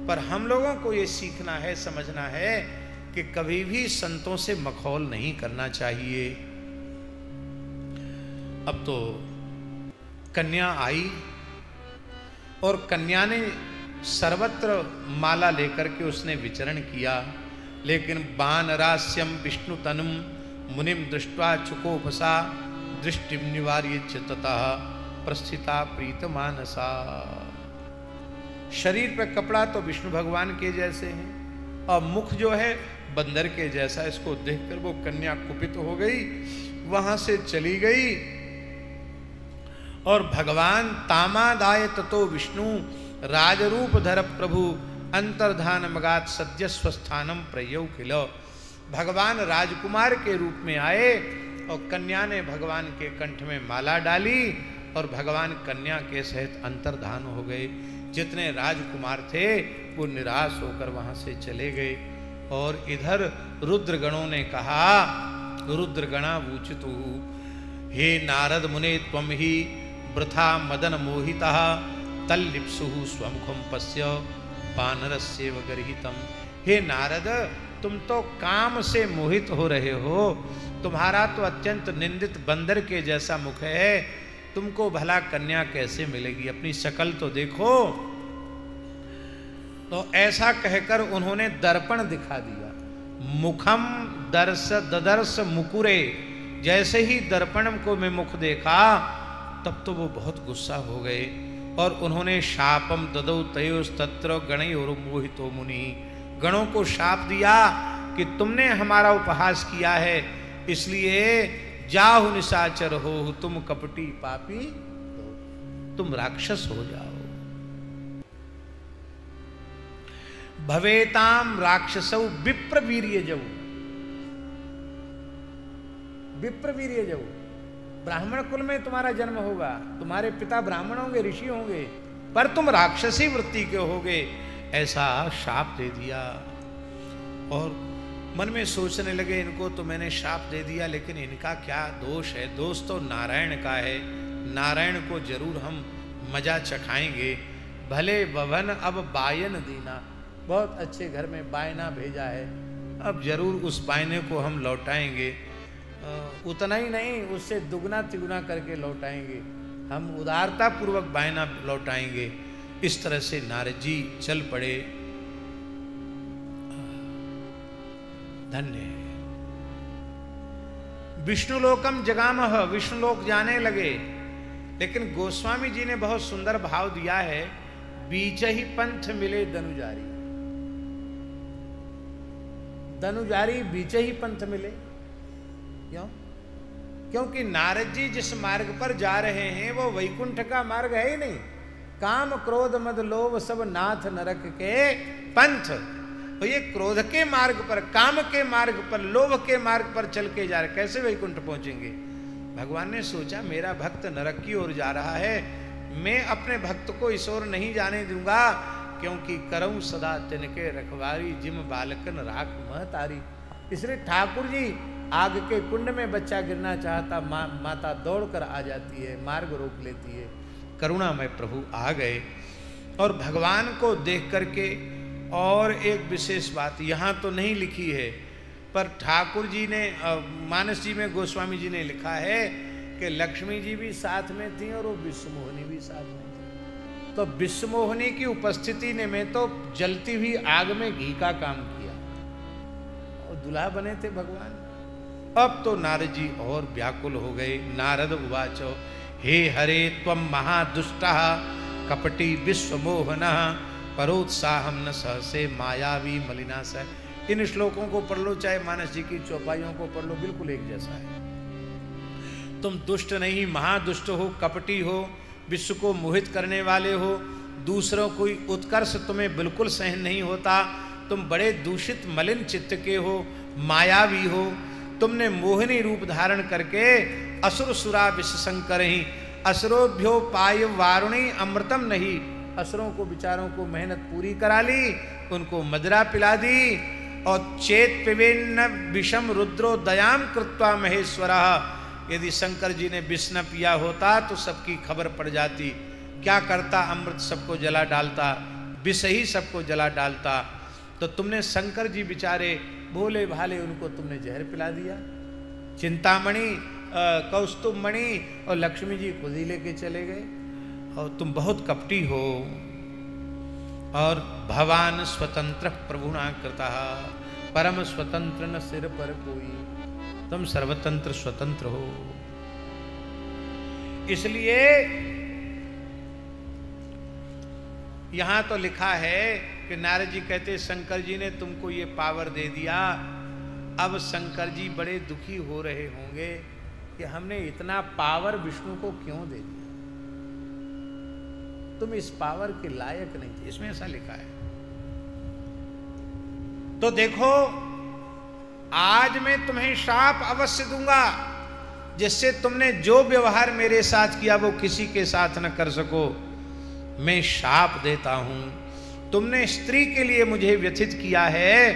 पर हम लोगों को ये सीखना है, समझना है कि कभी भी संतों से मखौल नहीं करना चाहिए। अब तो कन्या आई और कन्या ने सर्वत्र माला लेकर के उसने विचरण किया, लेकिन बानरास्यम विष्णु तनुम मुनिम दृष्ट्वा चुकोपसा दृष्टि निवार्य ततः प्रस्थिता प्रीत मानसा। शरीर पे कपड़ा तो विष्णु भगवान के जैसे हैं और मुख जो है बंदर के जैसा। इसको देखकर वो कन्या कुपित हो गई, वहां से चली गई। और भगवान तामादाय ततो विष्णु राजरूप धर प्रभु अंतर्धान मगात सद्य स्वस्थानम प्रयौ खिलो। भगवान राजकुमार के रूप में आए और कन्या ने भगवान के कंठ में माला डाली और भगवान कन्या के सहित अंतर्धान हो गए। जितने राजकुमार थे वो निराश होकर वहां से चले गए। और इधर रुद्रगणों ने कहा, रुद्रगणा वूचितु, हे नारद मुने त्वम ही वृथा मदन मोहितः तल्लिप्सुः स्वमुखम पश्य वानरस्येव गर्हितम्। हे नारद, तुम तो काम से मोहित हो रहे हो, तुम्हारा तो अत्यंत निंदित बंदर के जैसा मुख है, तुमको भला कन्या कैसे मिलेगी? अपनी शक्ल तो देखो। तो ऐसा कहकर उन्होंने दर्पण दिखा दिया। मुखम दर्श ददर्श मुकुरे, जैसे ही दर्पण को मैं मुख देखा तब तो वो बहुत गुस्सा हो गए और उन्होंने शापम ददौ तयोस्तत्र गणयोर मोहितो मुनि, गणों को शाप दिया कि तुमने हमारा उपहास किया है, इसलिए जाहु निशाचर हो, तुम कपटी पापी, तुम राक्षस हो जाओ। भवेताम राक्षसौ विप्रवीर्य जऊ, विप्रवीर्य जऊ, ब्राह्मण कुल में तुम्हारा जन्म होगा, तुम्हारे पिता ब्राह्मण होंगे, ऋषि होंगे, पर तुम राक्षसी वृत्ति के होगे, ऐसा शाप दे दिया। और मन में सोचने लगे, इनको तो मैंने शाप दे दिया, लेकिन इनका क्या दोष है? दोष तो नारायण का है, नारायण को जरूर हम मजा चखाएंगे। भले भवन अब बायन दीना, बहुत अच्छे घर में बायना भेजा है, अब जरूर उस बायने को हम लौटाएंगे। उतना ही नहीं, उससे दुगना तिगुना करके लौटाएंगे, हम उदारता पूर्वक बायना लौटाएंगे। इस तरह से नारद जी चल पड़े। धन्य है। विष्णुलोकम जगामह, विष्णुलोक जाने लगे। लेकिन गोस्वामी जी ने बहुत सुंदर भाव दिया है, बीच ही पंथ मिले दनुजारी। दनुजारी बीच ही पंथ मिले। क्यों? क्योंकि नारद जी जिस मार्ग पर जा रहे हैं वो वैकुंठ का मार्ग है ही नहीं। काम क्रोध मद लोभ सब नाथ नरक के पंथ। तो ये क्रोध के मार्ग पर, काम के मार्ग पर, लोभ के मार्ग पर चल के जा रहे, कैसे वैकुंठ पहुंचेंगे? भगवान ने सोचा मेरा भक्त नरक की ओर जा रहा है, मैं अपने भक्त को इस ओर नहीं जाने दूंगा, क्योंकि करऊं सदा तिनके रखवारी, जिम बालकन राख महतारी। इसलिए ठाकुर जी आग के कुंड में बच्चा गिरना चाहता, माता दौड़कर आ जाती है, मार्ग रोक लेती है। करुणामय प्रभु आ गए और भगवान को देख करके, और एक विशेष बात यहाँ तो नहीं लिखी है, पर ठाकुर जी ने मानस जी में गोस्वामी जी ने लिखा है कि लक्ष्मी जी भी साथ में थी और वो विश्वमोहिनी भी साथ में थी। तो विश्वमोहिनी की उपस्थिति ने में तो जलती हुई आग में घी का काम किया और दुल्हा बने थे भगवान। अब तो नारद जी और व्याकुल हो गए। नारद उवाचो हे हरे त्वं महादुष्टः कपटी विश्वमोहनः परोत्साहम न सहसे मायावी मलिना स। इन श्लोकों को पढ़ लो, चाहे मानस जी की चौपाइयों को पढ़ लो, बिल्कुल एक जैसा है। तुम दुष्ट नहीं, महादुष्ट हो, कपटी हो, विश्व को मोहित करने वाले हो, दूसरों को उत्कर्ष तुम्हें बिल्कुल सहन नहीं होता, तुम बड़े दूषित मलिन चित्त के हो, मायावी हो। तुमने मोहिनी रूप धारण करके असुर सुरा विश्व शंकर ही असुरोभ्यो पाय वारुणी अमृतम नहीं, असुरों को बिचारों को मेहनत पूरी करा ली, उनको मदिरा पिला दी। और चेत पिबेन्न विषम रुद्रो दयाम कृत्वा महेश्वरः। यदि शंकर जी ने विष न पिया होता तो सबकी खबर पड़ जाती। क्या करता? अमृत सबको जला डालता, विष ही सबको जला डालता। तो तुमने शंकर जी बेचारे भोले भाले, उनको तुमने जहर पिला दिया। चिंतामणि, कौस्तुभमणि और लक्ष्मी जी खुद ही लेके चले गए। और तुम बहुत कपटी हो। और भवान स्वतंत्र प्रभुना कृता, परम स्वतंत्र न सिर पर कोई। तुम सर्वतंत्र स्वतंत्र हो। इसलिए यहां तो लिखा है कि नारद जी कहते शंकर जी ने तुमको ये पावर दे दिया। अब शंकर जी बड़े दुखी हो रहे होंगे कि हमने इतना पावर विष्णु को क्यों दे दिया, तुम इस पावर के लायक नहीं थे। इसमें ऐसा लिखा है। तो देखो, आज मैं तुम्हें शाप अवश्य दूंगा, जिससे तुमने जो व्यवहार मेरे साथ किया वो किसी के साथ न कर सको। मैं शाप देता हूं। तुमने स्त्री के लिए मुझे व्यथित किया है,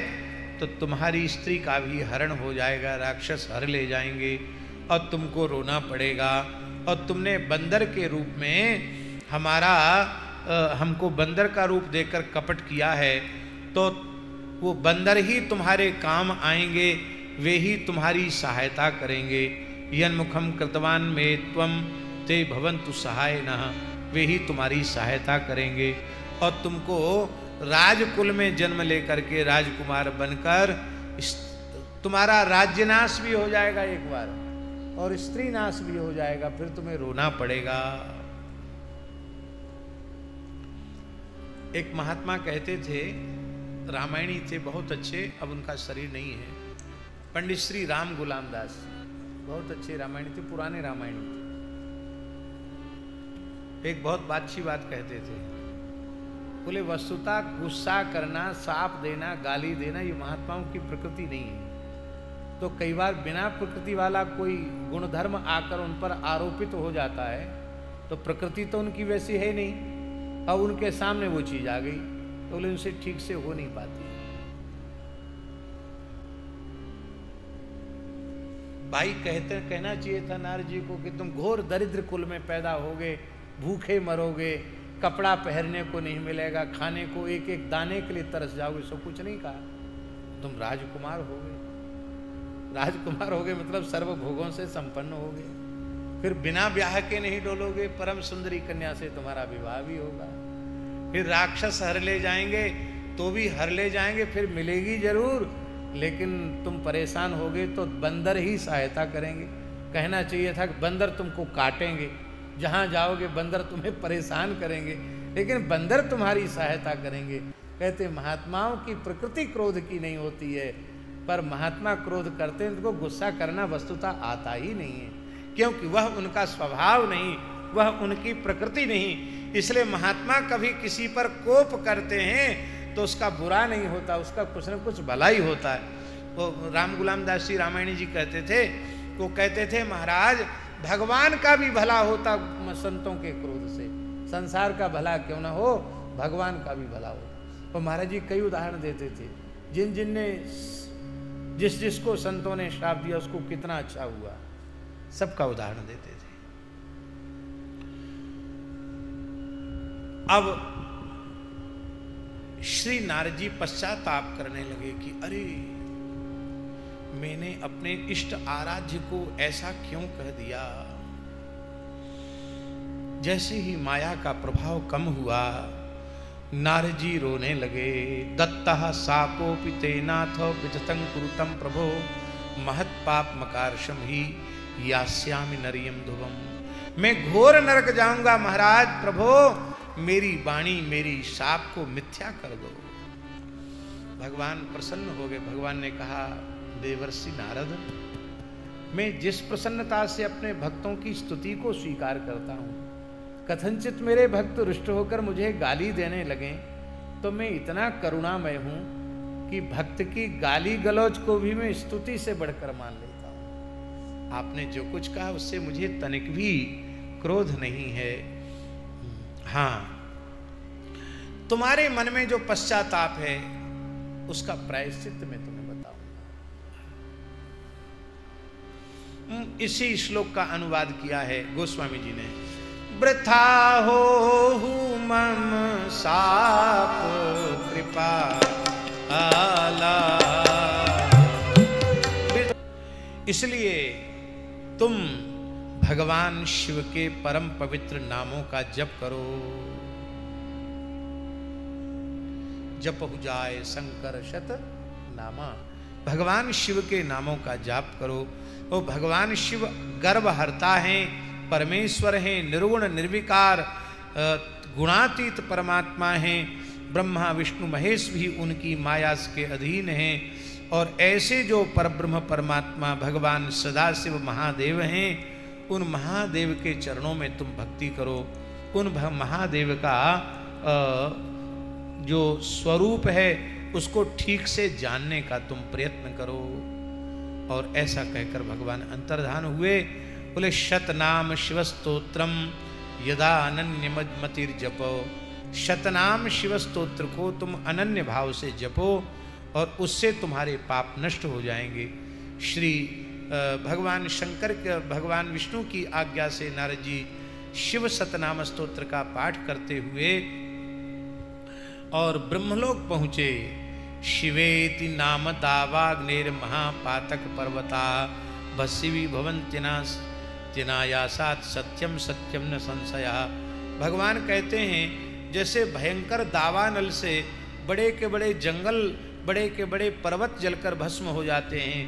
तो तुम्हारी स्त्री का भी हरण हो जाएगा, राक्षस हर ले जाएंगे और तुमको रोना पड़ेगा। और तुमने बंदर के रूप में हमको बंदर का रूप देकर कपट किया है, तो वो बंदर ही तुम्हारे काम आएंगे, वे ही तुम्हारी सहायता करेंगे। यन्मुखम कृतवान में त्वम ते भवन्तु सहायनः, वे ही तुम्हारी सहायता करेंगे। और तुमको राजकुल में जन्म लेकर के राजकुमार बनकर तुम्हारा राज्यनाश भी हो जाएगा एक बार, और स्त्री नाश भी हो जाएगा, फिर तुम्हें रोना पड़ेगा। एक महात्मा कहते थे, रामायणी थे, बहुत अच्छे, अब उनका शरीर नहीं है, पंडित श्री राम गुलाम दास, बहुत अच्छे रामायणी थे, पुराने रामायणी थे। एक बहुत अच्छी बात कहते थे, बोले वस्तुतः गुस्सा करना, साप देना, गाली देना ये महात्माओं की प्रकृति नहीं है। तो कई बार बिना प्रकृति वाला कोई गुणधर्म आकर उन पर आरोपित हो जाता है, तो प्रकृति तो उनकी वैसी है नहीं, अब उनके सामने वो चीज आ गई तो बोले उनसे ठीक से हो नहीं पाती। भाई कहना चाहिए था नारद जी को कि तुम घोर दरिद्र कुल में पैदा होगे, भूखे मरोगे, कपड़ा पहनने को नहीं मिलेगा, खाने को एक एक दाने के लिए तरस जाओगे, सब कुछ नहीं कहा, तुम राजकुमार हो गए। राजकुमार हो गए मतलब सर्व भोगों से संपन्न हो गए। फिर बिना ब्याह के नहीं डोलोगे, परम सुंदरी कन्या से तुम्हारा विवाह भी होगा। फिर राक्षस हर ले जाएंगे तो भी हर ले जाएंगे, फिर मिलेगी जरूर, लेकिन तुम परेशान होगे तो बंदर ही सहायता करेंगे। कहना चाहिए था कि बंदर तुमको काटेंगे, जहाँ जाओगे बंदर तुम्हें परेशान करेंगे, लेकिन बंदर तुम्हारी सहायता करेंगे। कहते महात्माओं की प्रकृति क्रोध की नहीं होती है, पर महात्मा क्रोध करते हैं, उनको गुस्सा करना वस्तुतः आता ही नहीं है, क्योंकि वह उनका स्वभाव नहीं, वह उनकी प्रकृति नहीं। इसलिए महात्मा कभी किसी पर कोप करते हैं तो उसका बुरा नहीं होता, उसका कुछ न कुछ भला ही होता है। वो राम गुलाम दास जी रामायणी जी कहते थे, वो कहते थे महाराज भगवान का भी भला होता संतों के क्रोध से, संसार का भला क्यों ना हो, भगवान का भी भला होता। तो महाराज जी कई उदाहरण देते थे, जिन जिन ने जिस जिसको संतों ने श्राप दिया उसको कितना अच्छा हुआ, सबका उदाहरण देते थे। अब श्री नारद जी पश्चाताप करने लगे कि अरे मैंने अपने इष्ट आराध्य को ऐसा क्यों कह दिया। जैसे ही माया का प्रभाव कम हुआ, नारद जी रोने लगे। दत्तः सापोपि तेनाथ विततं कुरुतं प्रभो, महत् पाप मकारशम ही यास्यामि नरियम ध्रुवम। मैं घोर नरक जाऊंगा महाराज, प्रभो मेरी वाणी मेरी शाप को मिथ्या कर दो। भगवान प्रसन्न हो गए। भगवान ने कहा देवर्षि नारद, मैं जिस प्रसन्नता से अपने भक्तों की स्तुति को स्वीकार करता हूं, कथनचित मेरे भक्त रुष्ट होकर मुझे गाली देने लगे तो मैं इतना करुणामय हूं कि भक्त की गाली गलौज को भी मैं स्तुति से बढ़कर मान लेता हूं। आपने जो कुछ कहा उससे मुझे तनिक भी क्रोध नहीं है। हाँ, तुम्हारे मन में जो पश्चाताप है उसका प्रायश्चित मैं तुम्हें बताऊंगा। इसी श्लोक का अनुवाद किया है गोस्वामी जी ने। वृथा हो मम साप कृपा आला, इसलिए तुम भगवान शिव के परम पवित्र नामों का जप करो। जप हो जाए शंकर शत नामा, भगवान शिव के नामों का जाप करो। वो भगवान शिव गर्भहर्ता हैं, परमेश्वर हैं, निर्गुण निर्विकार गुणातीत परमात्मा हैं। ब्रह्मा विष्णु महेश भी उनकी माया के अधीन हैं। और ऐसे जो परब्रह्म परमात्मा भगवान सदाशिव महादेव हैं, उन महादेव के चरणों में तुम भक्ति करो। उन महादेव का जो स्वरूप है उसको ठीक से जानने का तुम प्रयत्न करो। और ऐसा कहकर भगवान अंतर्धान हुए। बोले शतनाम शिव स्तोत्रम यदा अनन्य मतिर्जपो, शतनाम शिव स्तोत्र को तुम अनन्य भाव से जपो और उससे तुम्हारे पाप नष्ट हो जाएंगे। श्री भगवान शंकर के भगवान विष्णु की आज्ञा से नारद जी शिव सतनाम स्तोत्र का पाठ करते हुए और ब्रह्मलोक पहुँचे। शिवेति नाम दावाग्नेर महापातक पर्वता भस्वी भवन्त्यनायासात सत्यम सत्यम न संशया। भगवान कहते हैं जैसे भयंकर दावानल से बड़े के बड़े जंगल, बड़े के बड़े पर्वत जलकर भस्म हो जाते हैं,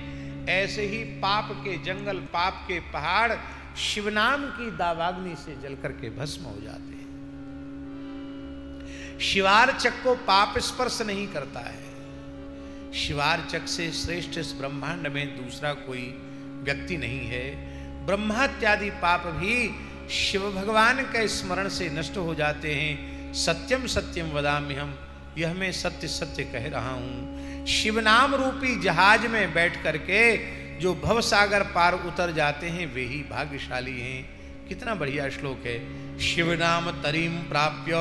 ऐसे ही पाप के जंगल, पाप के पहाड़ शिवनाम की दावाग्नि से जलकर के भस्म हो जाते हैं। शिवार्चक को पाप स्पर्श नहीं करता है। शिवार्चक से श्रेष्ठ इस ब्रह्मांड में दूसरा कोई व्यक्ति नहीं है। ब्रह्मात्यादि पाप भी शिव भगवान के स्मरण से नष्ट हो जाते हैं। सत्यम सत्यम वदाम्यहम, यह मैं सत्य सत्य कह रहा हूं। शिव नाम रूपी जहाज में बैठ करके जो भव सागर पार उतर जाते हैं वे ही भाग्यशाली हैं। कितना बढ़िया श्लोक है। शिव नाम तरीम प्राप्य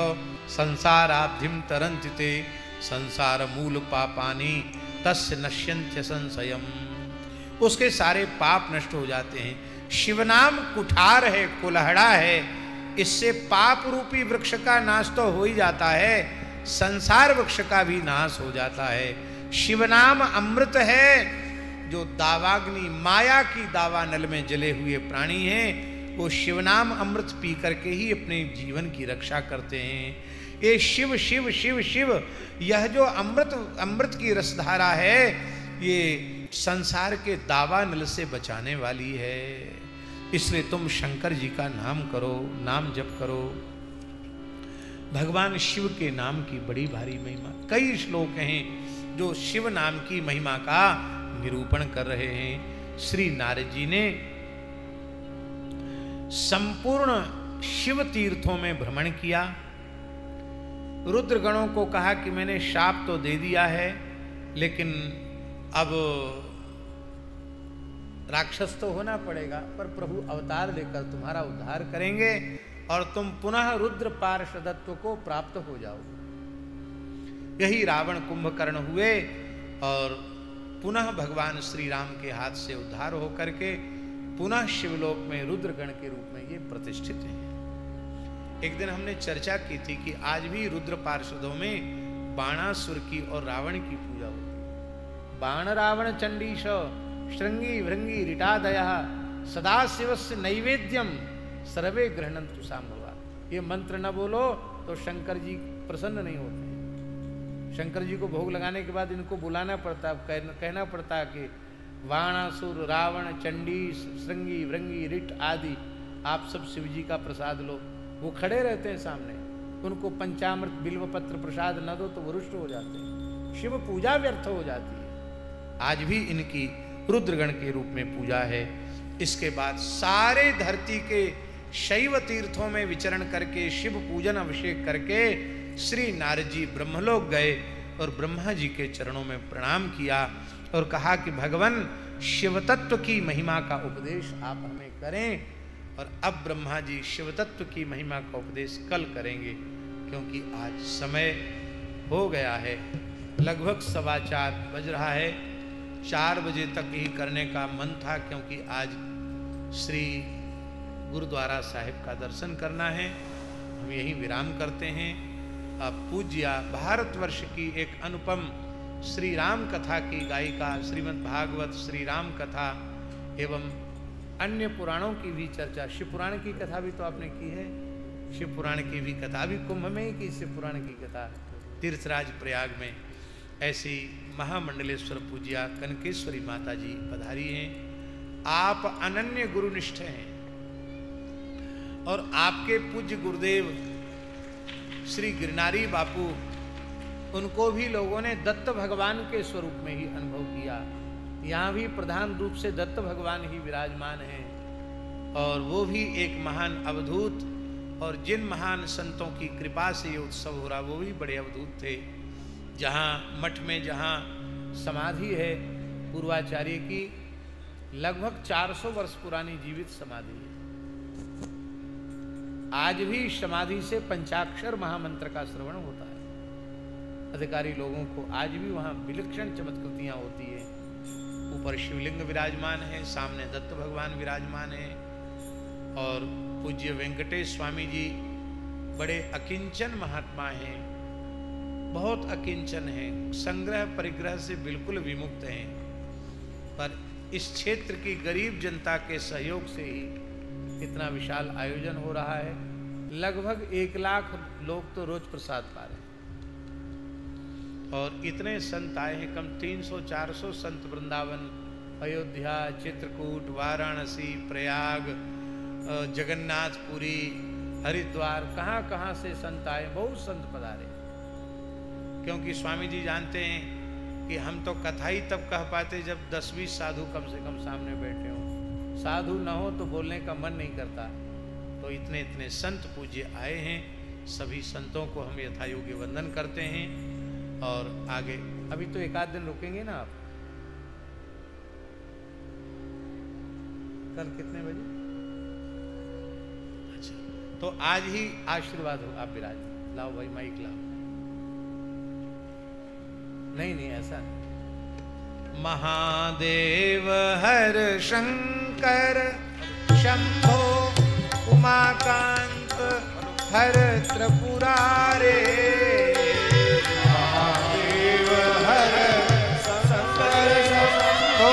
संसाराब्धिम तरन्ति ते, संसार मूल पापानि तस्य नश्यन्त्य संशयम। उसके सारे पाप नष्ट हो जाते हैं। शिव नाम कुठार है, कुल्हड़ा है, इससे पाप रूपी वृक्ष का नाश तो हो ही जाता है, संसार वृक्ष का भी नाश हो जाता है। शिव नाम अमृत है, जो दावाग्नि माया की दावा नल में जले हुए प्राणी हैं, वो शिवनाम अमृत पी करके ही अपने जीवन की रक्षा करते हैं। ये शिव शिव शिव शिव, यह जो अमृत की रसधारा है, ये संसार के दावा नल से बचाने वाली है। इसलिए तुम शंकर जी का नाम करो, नाम जप करो। भगवान शिव के नाम की बड़ी भारी महिमा, कई श्लोक हैं जो शिव नाम की महिमा का निरूपण कर रहे हैं। श्री नारद जी ने संपूर्ण शिव तीर्थों में भ्रमण किया। रुद्रगणों को कहा कि मैंने शाप तो दे दिया है, लेकिन अब राक्षस तो होना पड़ेगा, पर प्रभु अवतार लेकर तुम्हारा उद्धार करेंगे और तुम पुनः रुद्र पार्षदत्व को प्राप्त हो जाओगे। यही रावण कुंभकर्ण हुए और पुनः भगवान श्री राम के हाथ से उद्धार होकर के पुनः शिवलोक में रुद्रगण के रूप में ये प्रतिष्ठित हैं। एक दिन हमने चर्चा की थी कि आज भी रुद्र पार्षदों में बाणासुर की और रावण की पूजा होती है। बाण रावण चंडीश श्रृंगी भृंगी रिटादयः सदाशिवस्य नैवेद्यम सर्वे गृह्णन्तु सांभवा। ये मंत्र न बोलो तो शंकर जी प्रसन्न नहीं होते हैं। शंकर जी को भोग लगाने के बाद इनको बुलाना पड़ता, कहना पड़ता कि बाणासुर रावण चंडी श्रृंगी भृंगी रिट आदि आप सब शिव जी का प्रसाद लो। वो खड़े रहते हैं सामने, उनको पंचामृत बिल्व पत्र प्रसाद न दो तो वो रुष्ट हो जाते हैं, शिव पूजा व्यर्थ हो जाती है। आज भी इनकी रुद्रगण के रूप में पूजा है। इसके बाद सारे धरती के शैव तीर्थों में विचरण करके शिव पूजन अभिषेक करके श्री नारद जी ब्रह्मलोक गए और ब्रह्मा जी के चरणों में प्रणाम किया और कहा कि भगवान शिव तत्व की महिमा का उपदेश आप हमें करें। और अब ब्रह्मा जी शिव तत्व की महिमा का उपदेश कल करेंगे, क्योंकि आज समय हो गया है, लगभग 4:15 बज रहा है। 4 बजे तक ही करने का मन था, क्योंकि आज श्री गुरुद्वारा साहिब का दर्शन करना है। हम यहीं विराम करते हैं। अब पूज्य भारतवर्ष की एक अनुपम श्री राम कथा की गायिका श्रीमद् भागवत श्री राम कथा एवं अन्य पुराणों की भी चर्चा, शिव पुराण की कथा भी तो आपने की है, शिव पुराण की भी कथा भी कुंभ में ही की। शिव पुराण की कथा तीर्थराज प्रयाग में ऐसी महामंडलेश्वर पूज्या कनकेश्वरी माता जी पधारी हैं। आप अनन्य गुरुनिष्ठ हैं और आपके पूज्य गुरुदेव श्री गिरनारी बापू, उनको भी लोगों ने दत्त भगवान के स्वरूप में ही अनुभव किया। यहाँ भी प्रधान रूप से दत्त भगवान ही विराजमान हैं और वो भी एक महान अवधूत, और जिन महान संतों की कृपा से ये उत्सव हो रहा वो भी बड़े अवधूत थे। जहाँ मठ में जहाँ समाधि है पूर्वाचार्य की, लगभग 400 वर्ष पुरानी जीवित समाधि है। आज भी समाधि से पंचाक्षर महामंत्र का श्रवण होता है। अधिकारी लोगों को आज भी वहाँ विलक्षण चमत्कृतियाँ होती है। ऊपर शिवलिंग विराजमान है, सामने दत्त भगवान विराजमान है और पूज्य वेंकटेश स्वामी जी बड़े अकिंचन महात्मा हैं, बहुत अकिंचन हैं, संग्रह परिग्रह से बिल्कुल विमुक्त हैं, पर इस क्षेत्र की गरीब जनता के सहयोग से ही इतना विशाल आयोजन हो रहा है। लगभग 1 लाख लोग तो रोज प्रसाद पा रहे हैं और इतने संत आए हैं, कम 300-400 संत वृंदावन, अयोध्या, चित्रकूट, वाराणसी, प्रयाग, जगन्नाथपुरी, हरिद्वार, कहाँ कहाँ से संत आए, बहुत संत पधारे। क्योंकि स्वामी जी जानते हैं कि हम तो कथा ही तब कह पाते जब 10-20 साधु कम से कम सामने बैठे हों। साधु न हो तो बोलने का मन नहीं करता। तो इतने इतने संत पूज्य आए हैं, सभी संतों को हम यथायोग्य वंदन करते हैं। और आगे अभी तो 1 आध दिन रुकेंगे ना आप, कल कितने बजे? अच्छा, तो आज ही आशीर्वाद हो, आप विराज लाओ भाई, माइक लाओ। नहीं ऐसा नहीं। महादेव हर शंकर शंभो उमाकांत हर त्रिपुरारे, महादेव हर शंकर शंभो